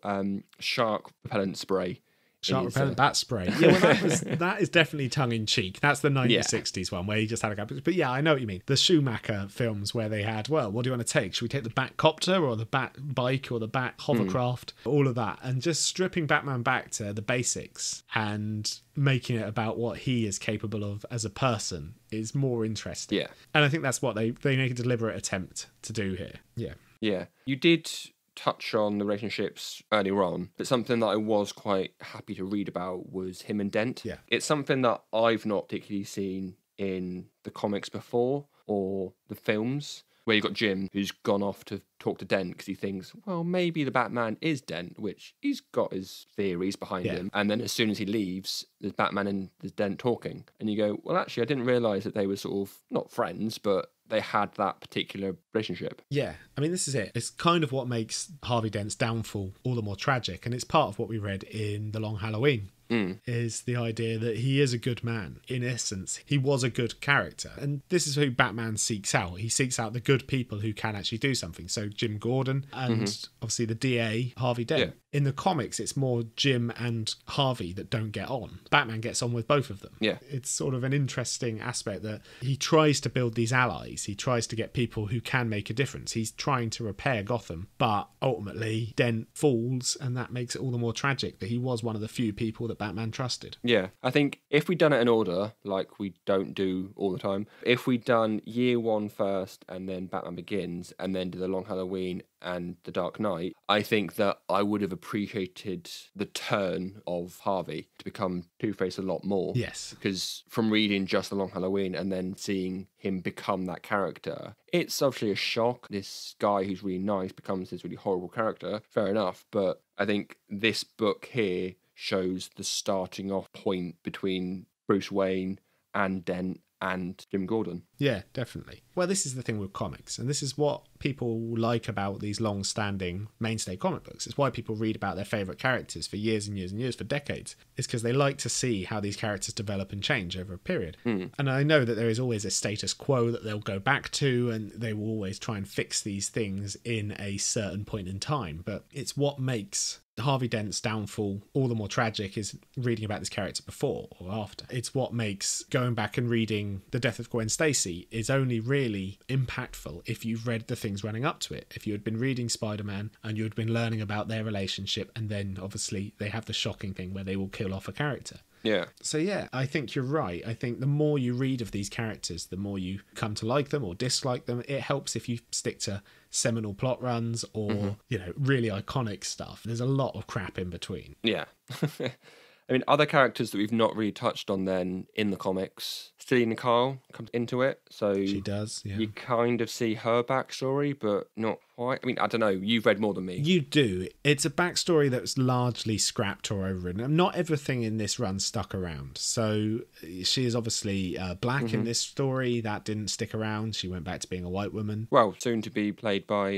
shark repellent spray Shark repellent bat spray. Yeah, well, that is definitely tongue in cheek. That's the 1960s one where he just had a guy. But yeah, I know what you mean. The Schumacher films where they had, well, what do you want to take? Should we take the bat copter or the bat bike or the bat hovercraft? All of that. And just stripping Batman back to the basics and making it about what he is capable of as a person is more interesting. Yeah. And I think that's what they make a deliberate attempt to do here. Yeah. Yeah. You did touch on the relationships earlier on, but something that I was quite happy to read about was him and Dent. Yeah. It's something that I've not particularly seen in the comics before or the films, where you've got Jim who's gone off to talk to Dent because he thinks, well, maybe the Batman is Dent, which he's got his theories behind him. And then as soon as he leaves, there's Batman and there's Dent talking. And you go, well, actually, I didn't realise that they were sort of not friends, but they had that particular relationship. Yeah, I mean, this is it. It's kind of what makes Harvey Dent's downfall all the more tragic, and it's part of what we read in The Long Halloween. Is the idea that he is a good man. In essence, he was a good character. And this is who Batman seeks out. He seeks out the good people who can actually do something. So Jim Gordon and obviously the DA, Harvey Dent. Yeah. In the comics, it's more Jim and Harvey that don't get on. Batman gets on with both of them. Yeah. It's sort of an interesting aspect that he tries to build these allies. He tries to get people who can make a difference. He's trying to repair Gotham, but ultimately Dent falls, and that makes it all the more tragic that he was one of the few people that Batman trusted. Yeah, I think if we'd done it in order, like we don't do all the time, if we'd done year one first and then Batman Begins and then do The Long Halloween and The Dark Knight, I think that I would have appreciated the turn of Harvey to become Two-Face a lot more. Yes. Because from reading just The Long Halloween and then seeing him become that character, it's obviously a shock. This guy who's really nice becomes this really horrible character. Fair enough. But I think this book here shows the starting off point between Bruce Wayne and Dent and Jim Gordon. Yeah, definitely. Well, this is the thing with comics, and this is what people like about these long-standing mainstay comic books. It's why people read about their favourite characters for years and years and years, for decades. It's because they like to see how these characters develop and change over a period. And I know that there is always a status quo that they'll go back to, and they will always try and fix these things in a certain point in time, but it's what makes Harvey Dent's downfall all the more tragic is reading about this character before or after. It's what makes going back and reading The Death of Gwen Stacy is only really impactful if you've read the things running up to it. If you had been reading Spider-Man and you had been learning about their relationship, and then obviously they have the shocking thing where they will kill off a character. Yeah. So yeah, I think you're right. I think the more you read of these characters, the more you come to like them or dislike them. It helps if you stick to seminal plot runs or, really iconic stuff. There's a lot of crap in between. Yeah. I mean, other characters that we've not really touched on then in the comics, Selina Kyle comes into it. So she does, yeah. You kind of see her backstory, but not quite. I mean, I don't know. You've read more than me. You do. It's a backstory that's largely scrapped or overwritten. Not everything in this run stuck around. So she is obviously black in this story. That didn't stick around. She went back to being a white woman. Well, soon to be played by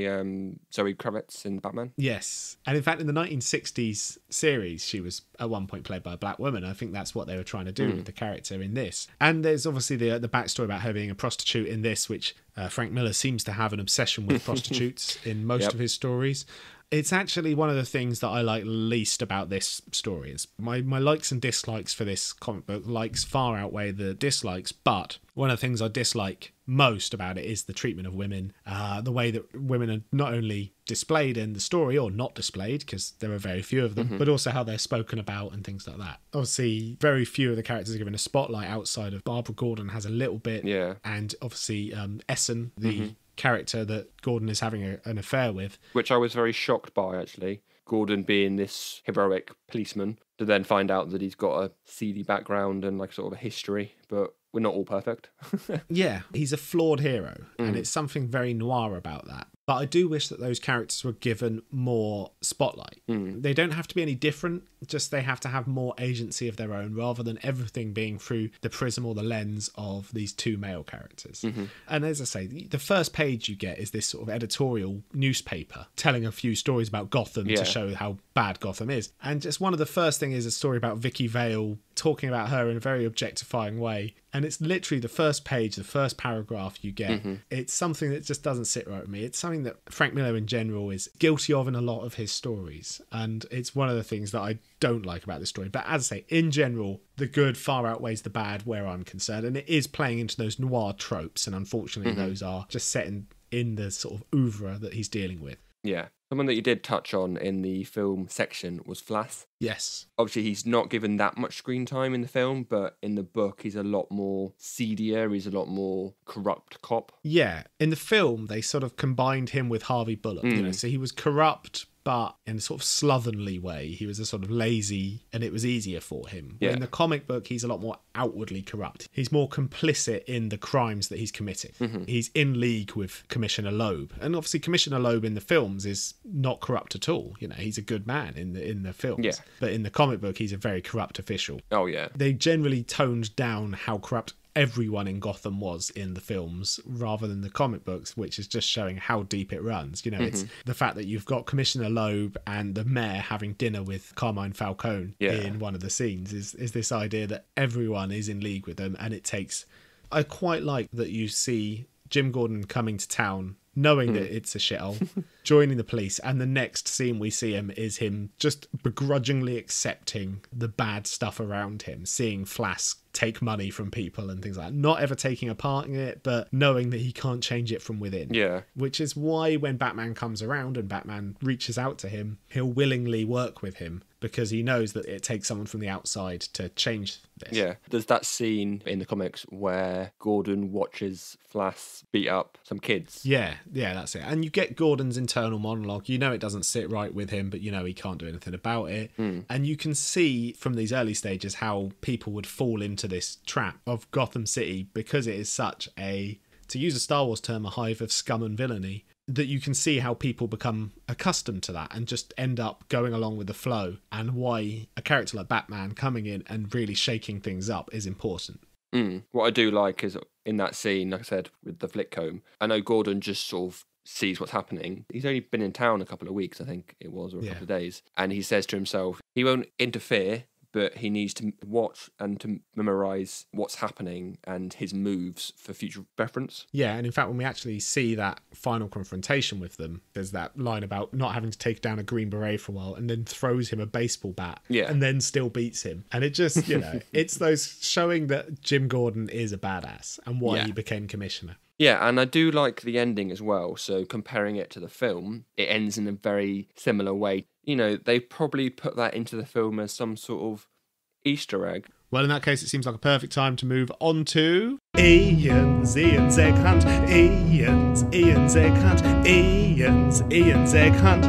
Zoe Kravitz in Batman. Yes. And in fact, in the 1960s series, she was at one point played by a black woman. I think that's what they were trying to do with the character in this. And there's obviously the backstory about her being a prostitute in this, which Frank Miller seems to have an obsession with prostitutes in most of his stories. It's actually one of the things that I like least about this story. Is my likes and dislikes for this comic book. Likes far outweigh the dislikes, but one of the things I dislike most about it is the treatment of women, the way that women are not only displayed in the story or not displayed, because there are very few of them, but also how they're spoken about and things like that. Obviously, very few of the characters are given a spotlight outside of Barbara Gordon has a little bit, and obviously Essen, the character that Gordon is having an affair with. Which I was very shocked by, actually. Gordon being this heroic policeman, to then find out that he's got a seedy background and like sort of a history, but we're not all perfect. Yeah, he's a flawed hero, and it's something very noir about that. But I do wish that those characters were given more spotlight. They don't have to be any different, just they have to have more agency of their own, rather than everything being through the prism or the lens of these two male characters. And as I say, the first page you get is this sort of editorial newspaper telling a few stories about Gotham to show how bad Gotham is. And just one of the first thing is a story about Vicky Vale talking about her in a very objectifying way. And it's literally the first page, the first paragraph you get. It's something that just doesn't sit right with me. It's something something that Frank Miller in general is guilty of in a lot of his stories. And it's one of the things that I don't like about this story. But as I say, in general, the good far outweighs the bad where I'm concerned. And it is playing into those noir tropes. And unfortunately, those are just set in the sort of oeuvre that he's dealing with. Yeah. Someone that you did touch on in the film section was Flass. Yes. Obviously, he's not given that much screen time in the film, but in the book, he's a lot more seedier. He's a lot more corrupt cop. Yeah. In the film, they sort of combined him with Harvey Bullock. You know, so he was corrupt, but in a sort of slovenly way. He was a sort of lazy, and it was easier for him. Yeah. In the comic book, he's a lot more outwardly corrupt. He's more complicit in the crimes that he's committing. He's in league with Commissioner Loeb. And obviously Commissioner Loeb in the films is not corrupt at all. You know, he's a good man in the films. Yeah. But in the comic book, he's a very corrupt official. Oh, yeah. They generally toned down how corrupt everyone in Gotham was in the films rather than the comic books, which is just showing how deep it runs. You know, it's the fact that you've got Commissioner Loeb and the mayor having dinner with Carmine Falcone in one of the scenes is this idea that everyone is in league with them. And it takes, I quite like that you see Jim Gordon coming to town knowing that it's a shithole, joining the police, and the next scene we see him is him just begrudgingly accepting the bad stuff around him, seeing Flask take money from people and things like that, not ever taking a part in it, but knowing that he can't change it from within. Yeah. Which is why when Batman comes around and Batman reaches out to him, he'll willingly work with him, because he knows that it takes someone from the outside to change this. Yeah. There's that scene in the comics where Gordon watches Flass beat up some kids. Yeah, that's it. And you get Gordon's internal monologue. You know it doesn't sit right with him, but you know he can't do anything about it. And you can see from these early stages how people would fall into this trap of Gotham City, because it is such a, to use a Star Wars term, a hive of scum and villainy, that you can see how people become accustomed to that and just end up going along with the flow, and why a character like Batman coming in and really shaking things up is important. What I do like is in that scene, like I said, with the flick comb, I know Gordon just sort of sees what's happening. He's only been in town a couple of weeks, I think it was, or a couple of days. And he says to himself, he won't interfere, but he needs to watch and to memorise what's happening and his moves for future reference. Yeah, and in fact, when we actually see that final confrontation with them, there's that line about not having to take down a Green Beret for a while, and then throws him a baseball bat, and then still beats him. And it just, you know, it's those showing that Jim Gordon is a badass and why he became commissioner. Yeah, and I do like the ending as well. So comparing it to the film, it ends in a very similar way. You know, they probably put that into the film as some sort of Easter egg. Well, in that case, it seems like a perfect time to move on to Iain's Egg Hunt. Iain's Egg Hunt. Iain's Egg Hunt.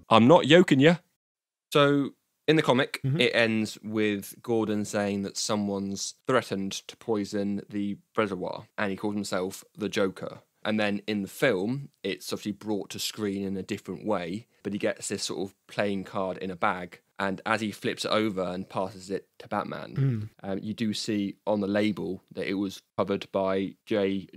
I'm not yoking you. So in the comic, it ends with Gordon saying that someone's threatened to poison the reservoir, and he calls himself the Joker. And then in the film, it's obviously brought to screen in a different way, but he gets this sort of playing card in a bag, and as he flips it over and passes it to Batman, you do see on the label that it was covered by J.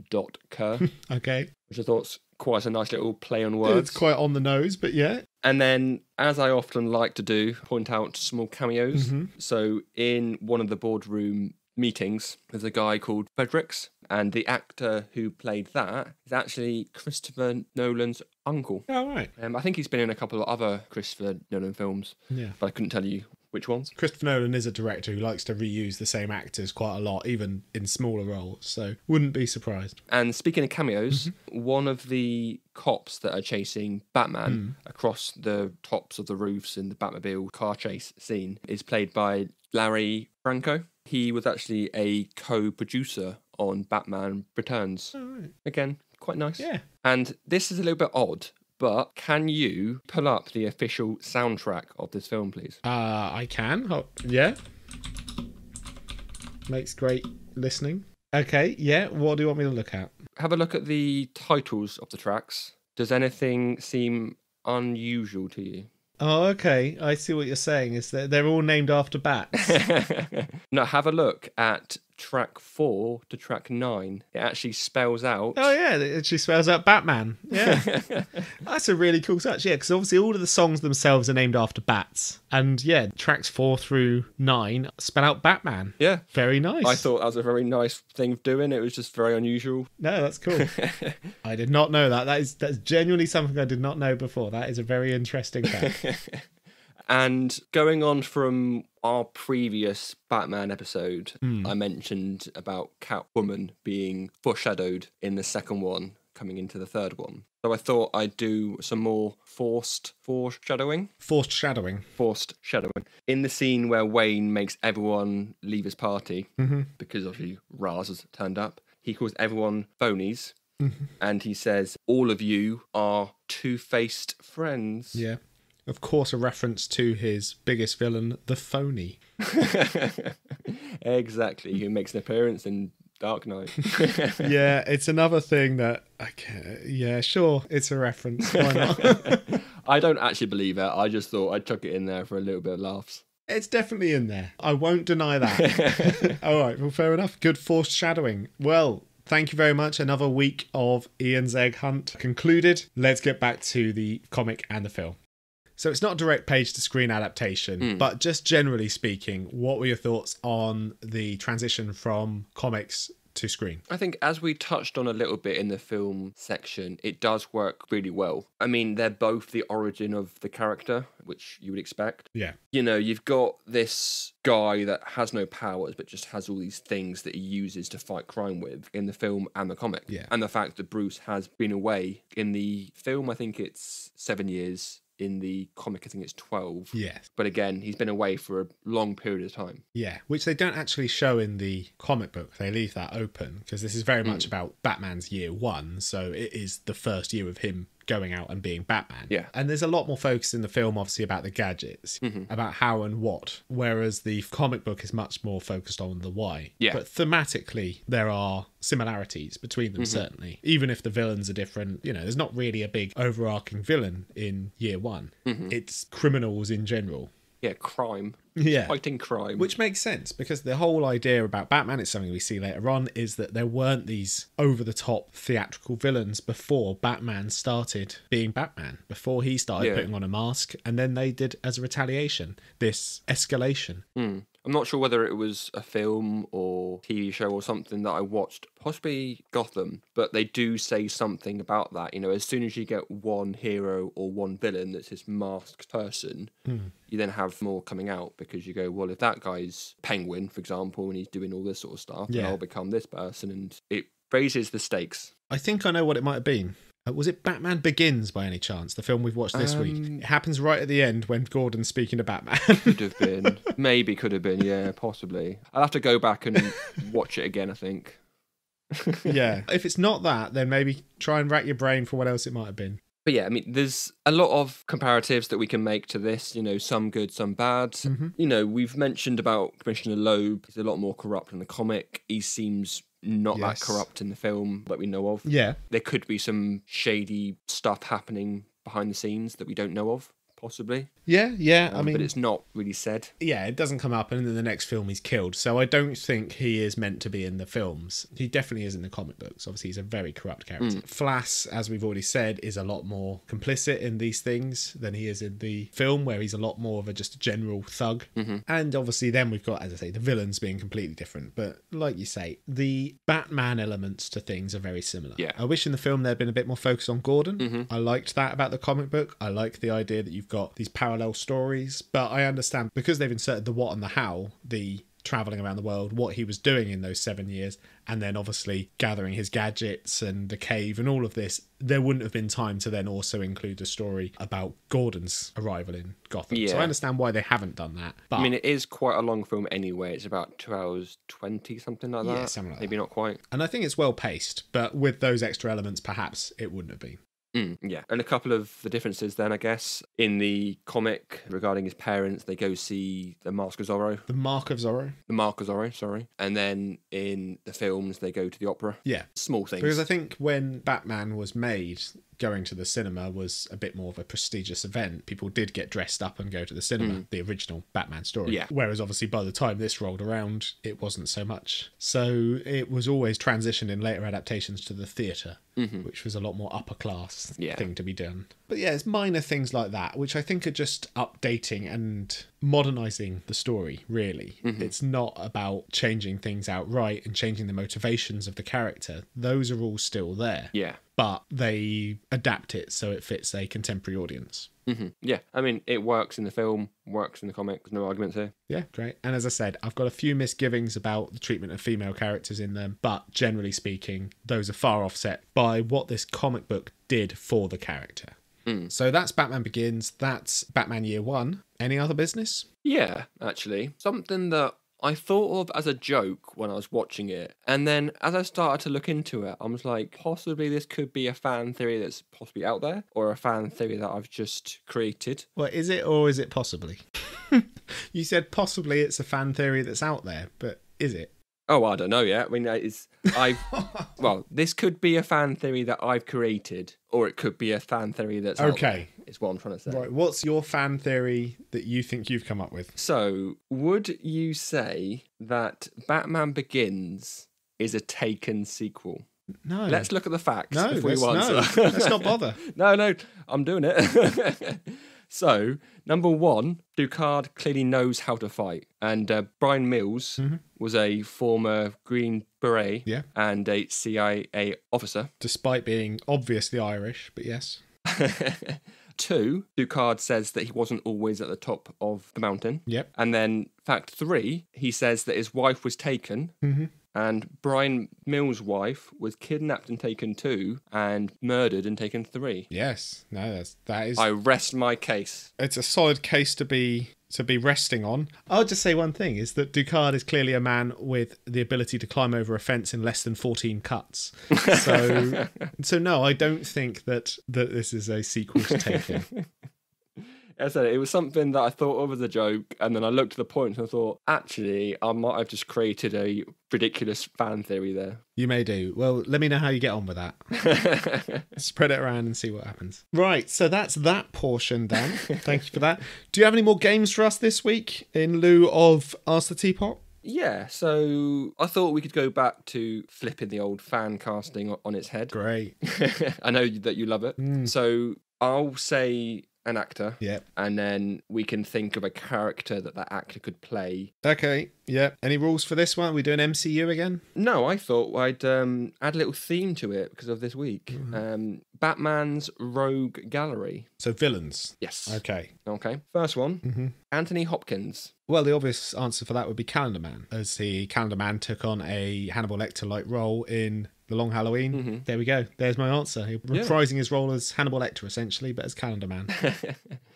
Kerr. Okay. Which I thought's quite a nice little play on words. It's quite on the nose, but yeah. And then, as I often like to do, point out small cameos. So in one of the boardroom meetings, there's a guy called Fredericks, and the actor who played that is actually Christopher Nolan's uncle. Oh, right. I think he's been in a couple of other Christopher Nolan films, but I couldn't tell you which ones. Christopher Nolan is a director who likes to reuse the same actors quite a lot, even in smaller roles, so wouldn't be surprised. And speaking of cameos, one of the cops that are chasing Batman across the tops of the roofs in the Batmobile car chase scene is played by Larry Franco. He was actually a co-producer on Batman Returns. Oh, right. Again, quite nice. Yeah. And this is a little bit odd, but can you pull up the official soundtrack of this film, please? I can. Oh, yeah. Makes great listening. Okay, yeah. What do you want me to look at? Have a look at the titles of the tracks. Does anything seem unusual to you? Oh, okay. I see what you're saying. Is that they're all named after bats. No, have a look at track 4 to track 9, it actually spells out. Oh yeah, it actually spells out Batman. Yeah. That's a really cool touch. Yeah, because obviously all of the songs themselves are named after bats. And yeah, tracks 4 through 9 spell out Batman. Yeah. Very nice. I thought that was a very nice thing of doing. It was just very unusual. No, that's cool. I did not know that. That's genuinely something I did not know before. That is a very interesting fact. And going on from our previous Batman episode, I mentioned about Catwoman being foreshadowed in the second one, coming into the third one. So I thought I'd do some more forced shadowing. In the scene where Wayne makes everyone leave his party, because obviously Ra's has turned up, he calls everyone phonies, and he says, all of you are two-faced friends. Yeah. Of course, a reference to his biggest villain, the Phony. Exactly, who makes an appearance in Dark Knight. Yeah, it's another thing that... yeah, sure, it's a reference. Why not? I don't actually believe it. I just thought I'd chuck it in there for a little bit of laughs. It's definitely in there. I won't deny that. All right, well, fair enough. Good foreshadowing. Well... Thank you very much. Another week of Ian's Egg Hunt concluded. Let's get back to the comic and the film. So it's not a direct page-to-screen adaptation, but just generally speaking, what were your thoughts on the transition from comics to screen? I think as we touched on a little bit in the film section, it does work really well. I mean, they're both the origin of the character, which you would expect. Yeah. You know, you've got this guy that has no powers, but just has all these things that he uses to fight crime with in the film and the comic. Yeah. And the fact that Bruce has been away in the film, I think it's 7 years. In the comic, I think it's 12. Yes. But again, he's been away for a long period of time. Yeah, which they don't actually show in the comic book. They leave that open because this is very much about Batman's year one. So it is the first year of him going out and being Batman. Yeah. And there's a lot more focus in the film, obviously, about the gadgets, about how and what, whereas the comic book is much more focused on the why. Yeah. But thematically, there are similarities between them, certainly. Even if the villains are different, you know, there's not really a big overarching villain in year one. It's criminals in general. Yeah, crime. Yeah. Fighting crime. Which makes sense because the whole idea about Batman, it's something we see later on, is that there weren't these over-the-top theatrical villains before Batman started being Batman, before he started putting on a mask, and then they did, as a retaliation, this escalation. I'm not sure whether it was a film or TV show or something that I watched, possibly Gotham, but they do say something about that. You know, as soon as you get one hero or one villain that's this masked person, you then have more coming out because you go, well, if that guy's Penguin, for example, and he's doing all this sort of stuff, then I'll become this person, and it raises the stakes. I think I know what it might have been. Was it Batman Begins by any chance, the film we've watched this week? It happens right at the end when Gordon's speaking to Batman. Could have been. Maybe could have been, yeah, possibly. I'll have to go back and watch it again, I think. Yeah. If it's not that, then maybe try and rack your brain for what else it might have been. But yeah, I mean, there's a lot of comparatives that we can make to this, you know, some good, some bad. You know, we've mentioned about Commissioner Loeb. He's a lot more corrupt in the comic. He seems not that corrupt in the film that we know of. Yeah. There could be some shady stuff happening behind the scenes that we don't know of, possibly. Yeah. I mean, but it's not really said. Yeah, it doesn't come up, and in the next film he's killed. So I don't think he is meant to be in the films. He definitely is in the comic books. Obviously, he's a very corrupt character. Flass, as we've already said, is a lot more complicit in these things than he is in the film, where he's a lot more of just a general thug. And obviously, then we've got, as I say, the villains being completely different. But like you say, the Batman elements to things are very similar. Yeah. I wish in the film there'd been a bit more focus on Gordon. I liked that about the comic book. I like the idea that you've got these parallel stories, but I understand because they've inserted the what and the how, the traveling around the world, what he was doing in those 7 years, and then obviously gathering his gadgets and the cave and all of this, there wouldn't have been time to then also include a story about Gordon's arrival in Gotham. So I understand why they haven't done that. But I mean, it is quite a long film anyway. It's about 2 hours 20, something like that. Yeah, something like Maybe not quite. And I think it's well paced, but with those extra elements, perhaps it wouldn't have been. Yeah, and a couple of the differences then, I guess. In the comic, regarding his parents, they go see the Mask of Zorro. The Mark of Zorro? The Mark of Zorro, sorry. And then in the films, they go to the opera. Yeah. Small things. Because I think when Batman was made, going to the cinema was a bit more of a prestigious event. People did get dressed up and go to the cinema, the original Batman story. Yeah. Whereas obviously by the time this rolled around, it wasn't so much. So it was always transitioned in later adaptations to the theatre, which was a lot more upper class thing to be done. But yeah, it's minor things like that, which I think are just updating and modernising the story, really. It's not about changing things outright and changing the motivations of the character. Those are all still there. Yeah. But they adapt it so it fits a contemporary audience. Yeah, I mean, it works in the film, works in the comic. There's no arguments here. Yeah, great. And as I said, I've got a few misgivings about the treatment of female characters in them, but generally speaking, those are far offset by what this comic book did for the character. So that's Batman Begins. That's Batman Year One. Any other business? Yeah, actually. Something that I thought of as a joke when I was watching it. And then as I started to look into it, I was like, possibly this could be a fan theory that's possibly out there, or a fan theory that I've just created. Well, is it or is it possibly? You said possibly it's a fan theory that's out there, but is it? Oh, I don't know yet. I mean, well, this could be a fan theory that I've created, or it could be a fan theory that's out there, is what I'm trying to say. Right, what's your fan theory that you think you've come up with? So, would you say that Batman Begins is a Taken sequel? No. Let's look at the facts No, before you answer. let's not bother. No, I'm doing it. So, number one, Ducard clearly knows how to fight. And Brian Mills was a former Green Beret and a CIA officer. Despite being obviously Irish, but yes. 2, Ducard says that he wasn't always at the top of the mountain. Yep. And then fact 3, he says that his wife was taken. And Brian Mills' wife was kidnapped in Taken 2 and murdered in Taken 3. Yes. No, that is... I rest my case. It's a solid case to be resting on. I'll just say one thing, is that Ducard is clearly a man with the ability to climb over a fence in less than 14 cuts. So no, I don't think that this is a sequel to Taken. As I said, it was something that I thought of as a joke, and then I looked at the points and I thought, actually, I might have just created a ridiculous fan theory there. You may do. Well, let me know how you get on with that. Spread it around and see what happens. Right, so that's that portion done. Thank you for that. Do you have any more games for us this week in lieu of Ask the Teapot? Yeah, so I thought we could go back to flipping the old fan casting on its head. Great. I know that you love it. So I'll say an actor, and then we can think of a character that actor could play. Okay, yeah. Any rules for this one? Are we doing MCU again? No, I thought I'd add a little theme to it because of this week. Batman's Rogue Gallery. So villains? Yes. Okay. First one, Anthony Hopkins. Well, the obvious answer for that would be Calendar Man, as the Calendar Man took on a Hannibal Lecter-like role in The Long Halloween. There we go. There's my answer. Reprising his role as Hannibal Lecter, essentially, but as Calendar Man.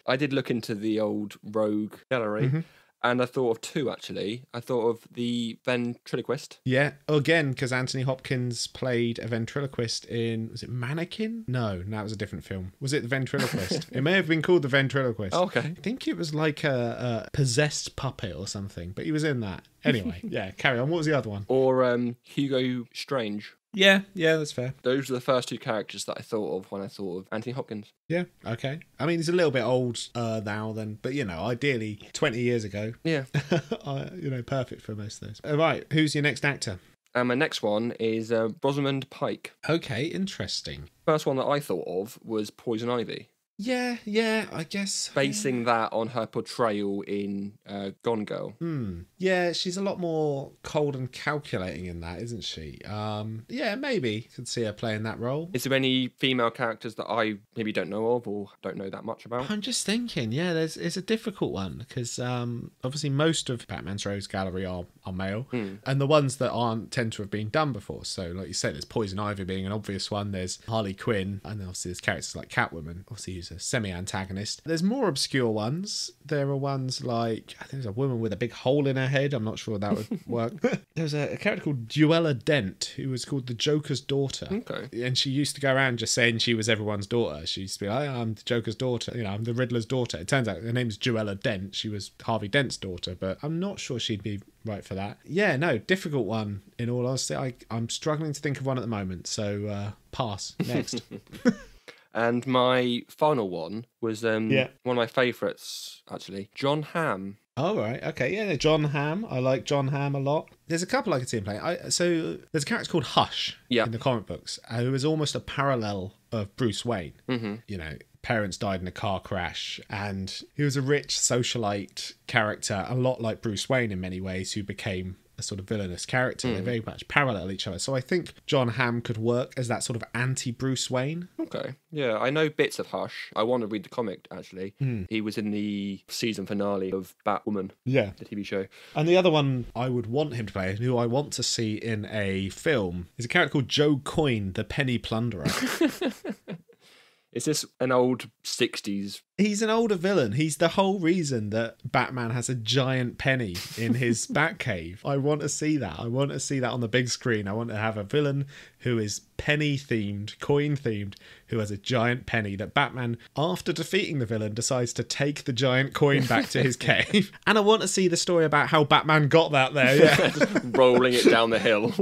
I did look into the old Rogue Gallery, and I thought of 2, actually. I thought of the ventriloquist. Yeah, again, because Anthony Hopkins played a ventriloquist in... Was it Mannequin? No, that was a different film. Was it The Ventriloquist? It may have been called The Ventriloquist. Okay. I think it was like a possessed puppet or something, but he was in that. Anyway, yeah, carry on. What was the other one? Or Hugo Strange. Yeah, that's fair. Those are the first 2 characters that I thought of when I thought of Anthony Hopkins. Yeah, okay. I mean, he's a little bit old now then, but, ideally 20 years ago. Yeah. Perfect for most of those. All right, who's your next actor? And my next one is Rosamund Pike. Okay, interesting. First one that I thought of was Poison Ivy. Yeah, I guess. Basing that on her portrayal in Gone Girl. Yeah, she's a lot more cold and calculating in that, isn't she? Yeah, maybe could see her playing that role. Is there any female characters that I maybe don't know of or don't know that much about? I'm just thinking, it's a difficult one because obviously most of Batman's Rogues Gallery are male, and the ones that aren't tend to have been done before. So, like you said, there's Poison Ivy being an obvious one. There's Harley Quinn, and obviously there's characters like Catwoman. Obviously, who's a semi-antagonist. There's more obscure ones. There are ones like, I think there's a woman with a big hole in her head. I'm not sure that would work. There's a character called Duella Dent, who was called the Joker's daughter. Okay. And she used to go around just saying she was everyone's daughter. She used to be like, I'm the Joker's daughter. I'm the Riddler's daughter. It turns out her name's Duella Dent. She was Harvey Dent's daughter, but I'm not sure she'd be right for that. Yeah, no, difficult one, in all honesty. I'm struggling to think of one at the moment, so pass. Next. And my final one was one Yeah. of my favourites, actually, John Hamm. Oh, right. Okay. Yeah, John Hamm. I like John Hamm a lot. There's a couple I could see him play. So there's a character called Hush in the comic books who is almost a parallel of Bruce Wayne. Mm-hmm. You know, parents died in a car crash, and he was a rich socialite character, a lot like Bruce Wayne in many ways, who became a sort of villainous character. They very much parallel each other. So I think John Hamm could work as that sort of anti-Bruce Wayne. Okay. Yeah, I know bits of Hush. I want to read the comic, actually. He was in the season finale of Batwoman, the TV show. And the other one I would want him to play, who I want to see in a film, is a character called Joe Coyne, the Penny Plunderer. Is this an old 60s? He's an older villain. He's the whole reason that Batman has a giant penny in his Batcave. I want to see that. I want to see that on the big screen. I want to have a villain who is penny-themed, coin-themed, who has a giant penny that Batman, after defeating the villain, decides to take the giant coin back to his cave. And I want to see the story about how Batman got that there. Yeah. Just rolling it down the hill.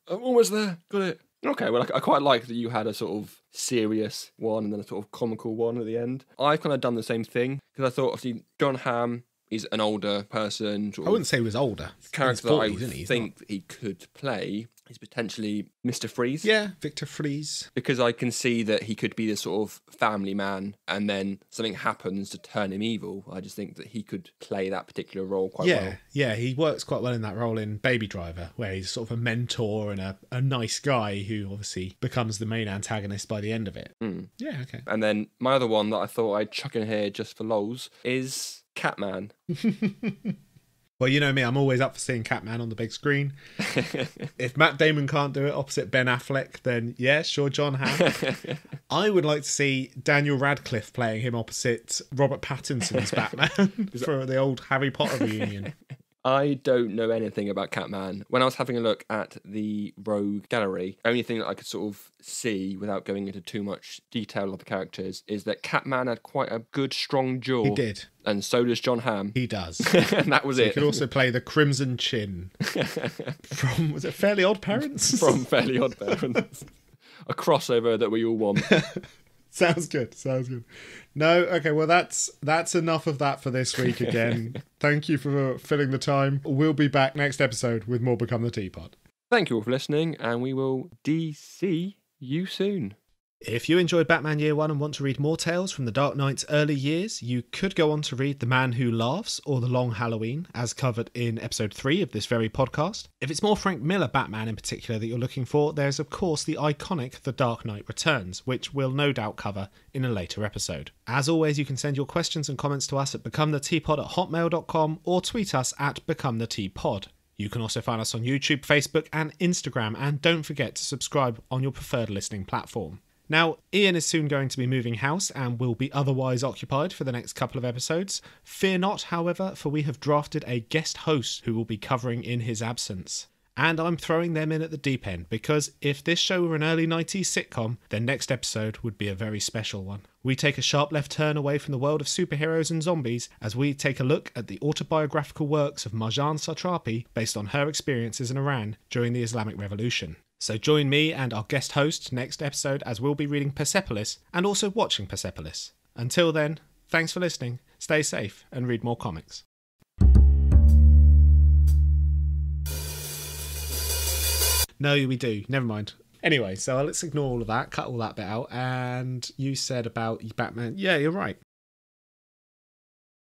I'm almost there. Got it. Okay, well, I quite like that you had a sort of serious one and then a sort of comical one at the end. I've kind of done the same thing, because I thought, obviously, John Hamm is an older person. I wouldn't say he was older. Character 40s, that I think he could play is potentially Mr. Freeze. Yeah, Victor Freeze. Because I can see that he could be this sort of family man, and then something happens to turn him evil. I just think that he could play that particular role quite well. Yeah, he works quite well in that role in Baby Driver, where he's sort of a mentor and a nice guy who obviously becomes the main antagonist by the end of it. Yeah, okay. And then my other one that I thought I'd chuck in here just for lols is Catman. Well, you know me, I'm always up for seeing Catman on the big screen. If Matt Damon can't do it opposite Ben Affleck, then yeah, sure, John Hamm. I would like to see Daniel Radcliffe playing him opposite Robert Pattinson's Batman for the old Harry Potter reunion. I don't know anything about Catman. When I was having a look at the Rogue Gallery, only thing that I could sort of see without going into too much detail of the characters is that Catman had quite a good, strong jaw. He did. And so does John Hamm. He does. And that was it. He could also play the Crimson Chin from, was it Fairly Odd Parents? From Fairly Odd Parents. A crossover that we all want. Sounds good. No, okay, well that's enough of that for this week again. Thank you for filling the time. We'll be back next episode with more Become the Teapot. Thank you all for listening, and we will DC you soon. If you enjoyed Batman Year One and want to read more tales from the Dark Knight's early years, you could go on to read The Man Who Laughs or The Long Halloween, as covered in episode 3 of this very podcast. If it's more Frank Miller Batman in particular that you're looking for, there's of course the iconic The Dark Knight Returns, which we'll no doubt cover in a later episode. As always, you can send your questions and comments to us at becometheteapot@hotmail.com or tweet us at becometheteapod. You can also find us on YouTube, Facebook and Instagram, and don't forget to subscribe on your preferred listening platform. Now, Iain is soon going to be moving house and will be otherwise occupied for the next couple of episodes. Fear not, however, for we have drafted a guest host who will be covering in his absence. And I'm throwing them in at the deep end, because if this show were an early 90s sitcom, then next episode would be a very special one. We take a sharp left turn away from the world of superheroes and zombies as we take a look at the autobiographical works of Marjane Satrapi based on her experiences in Iran during the Islamic Revolution. So join me and our guest host next episode as we'll be reading Persepolis and also watching Persepolis. Until then, thanks for listening, stay safe and read more comics. No, we do. Never mind. Anyway, so let's ignore all of that, cut all that bit out. And you said about Batman. Yeah, you're right.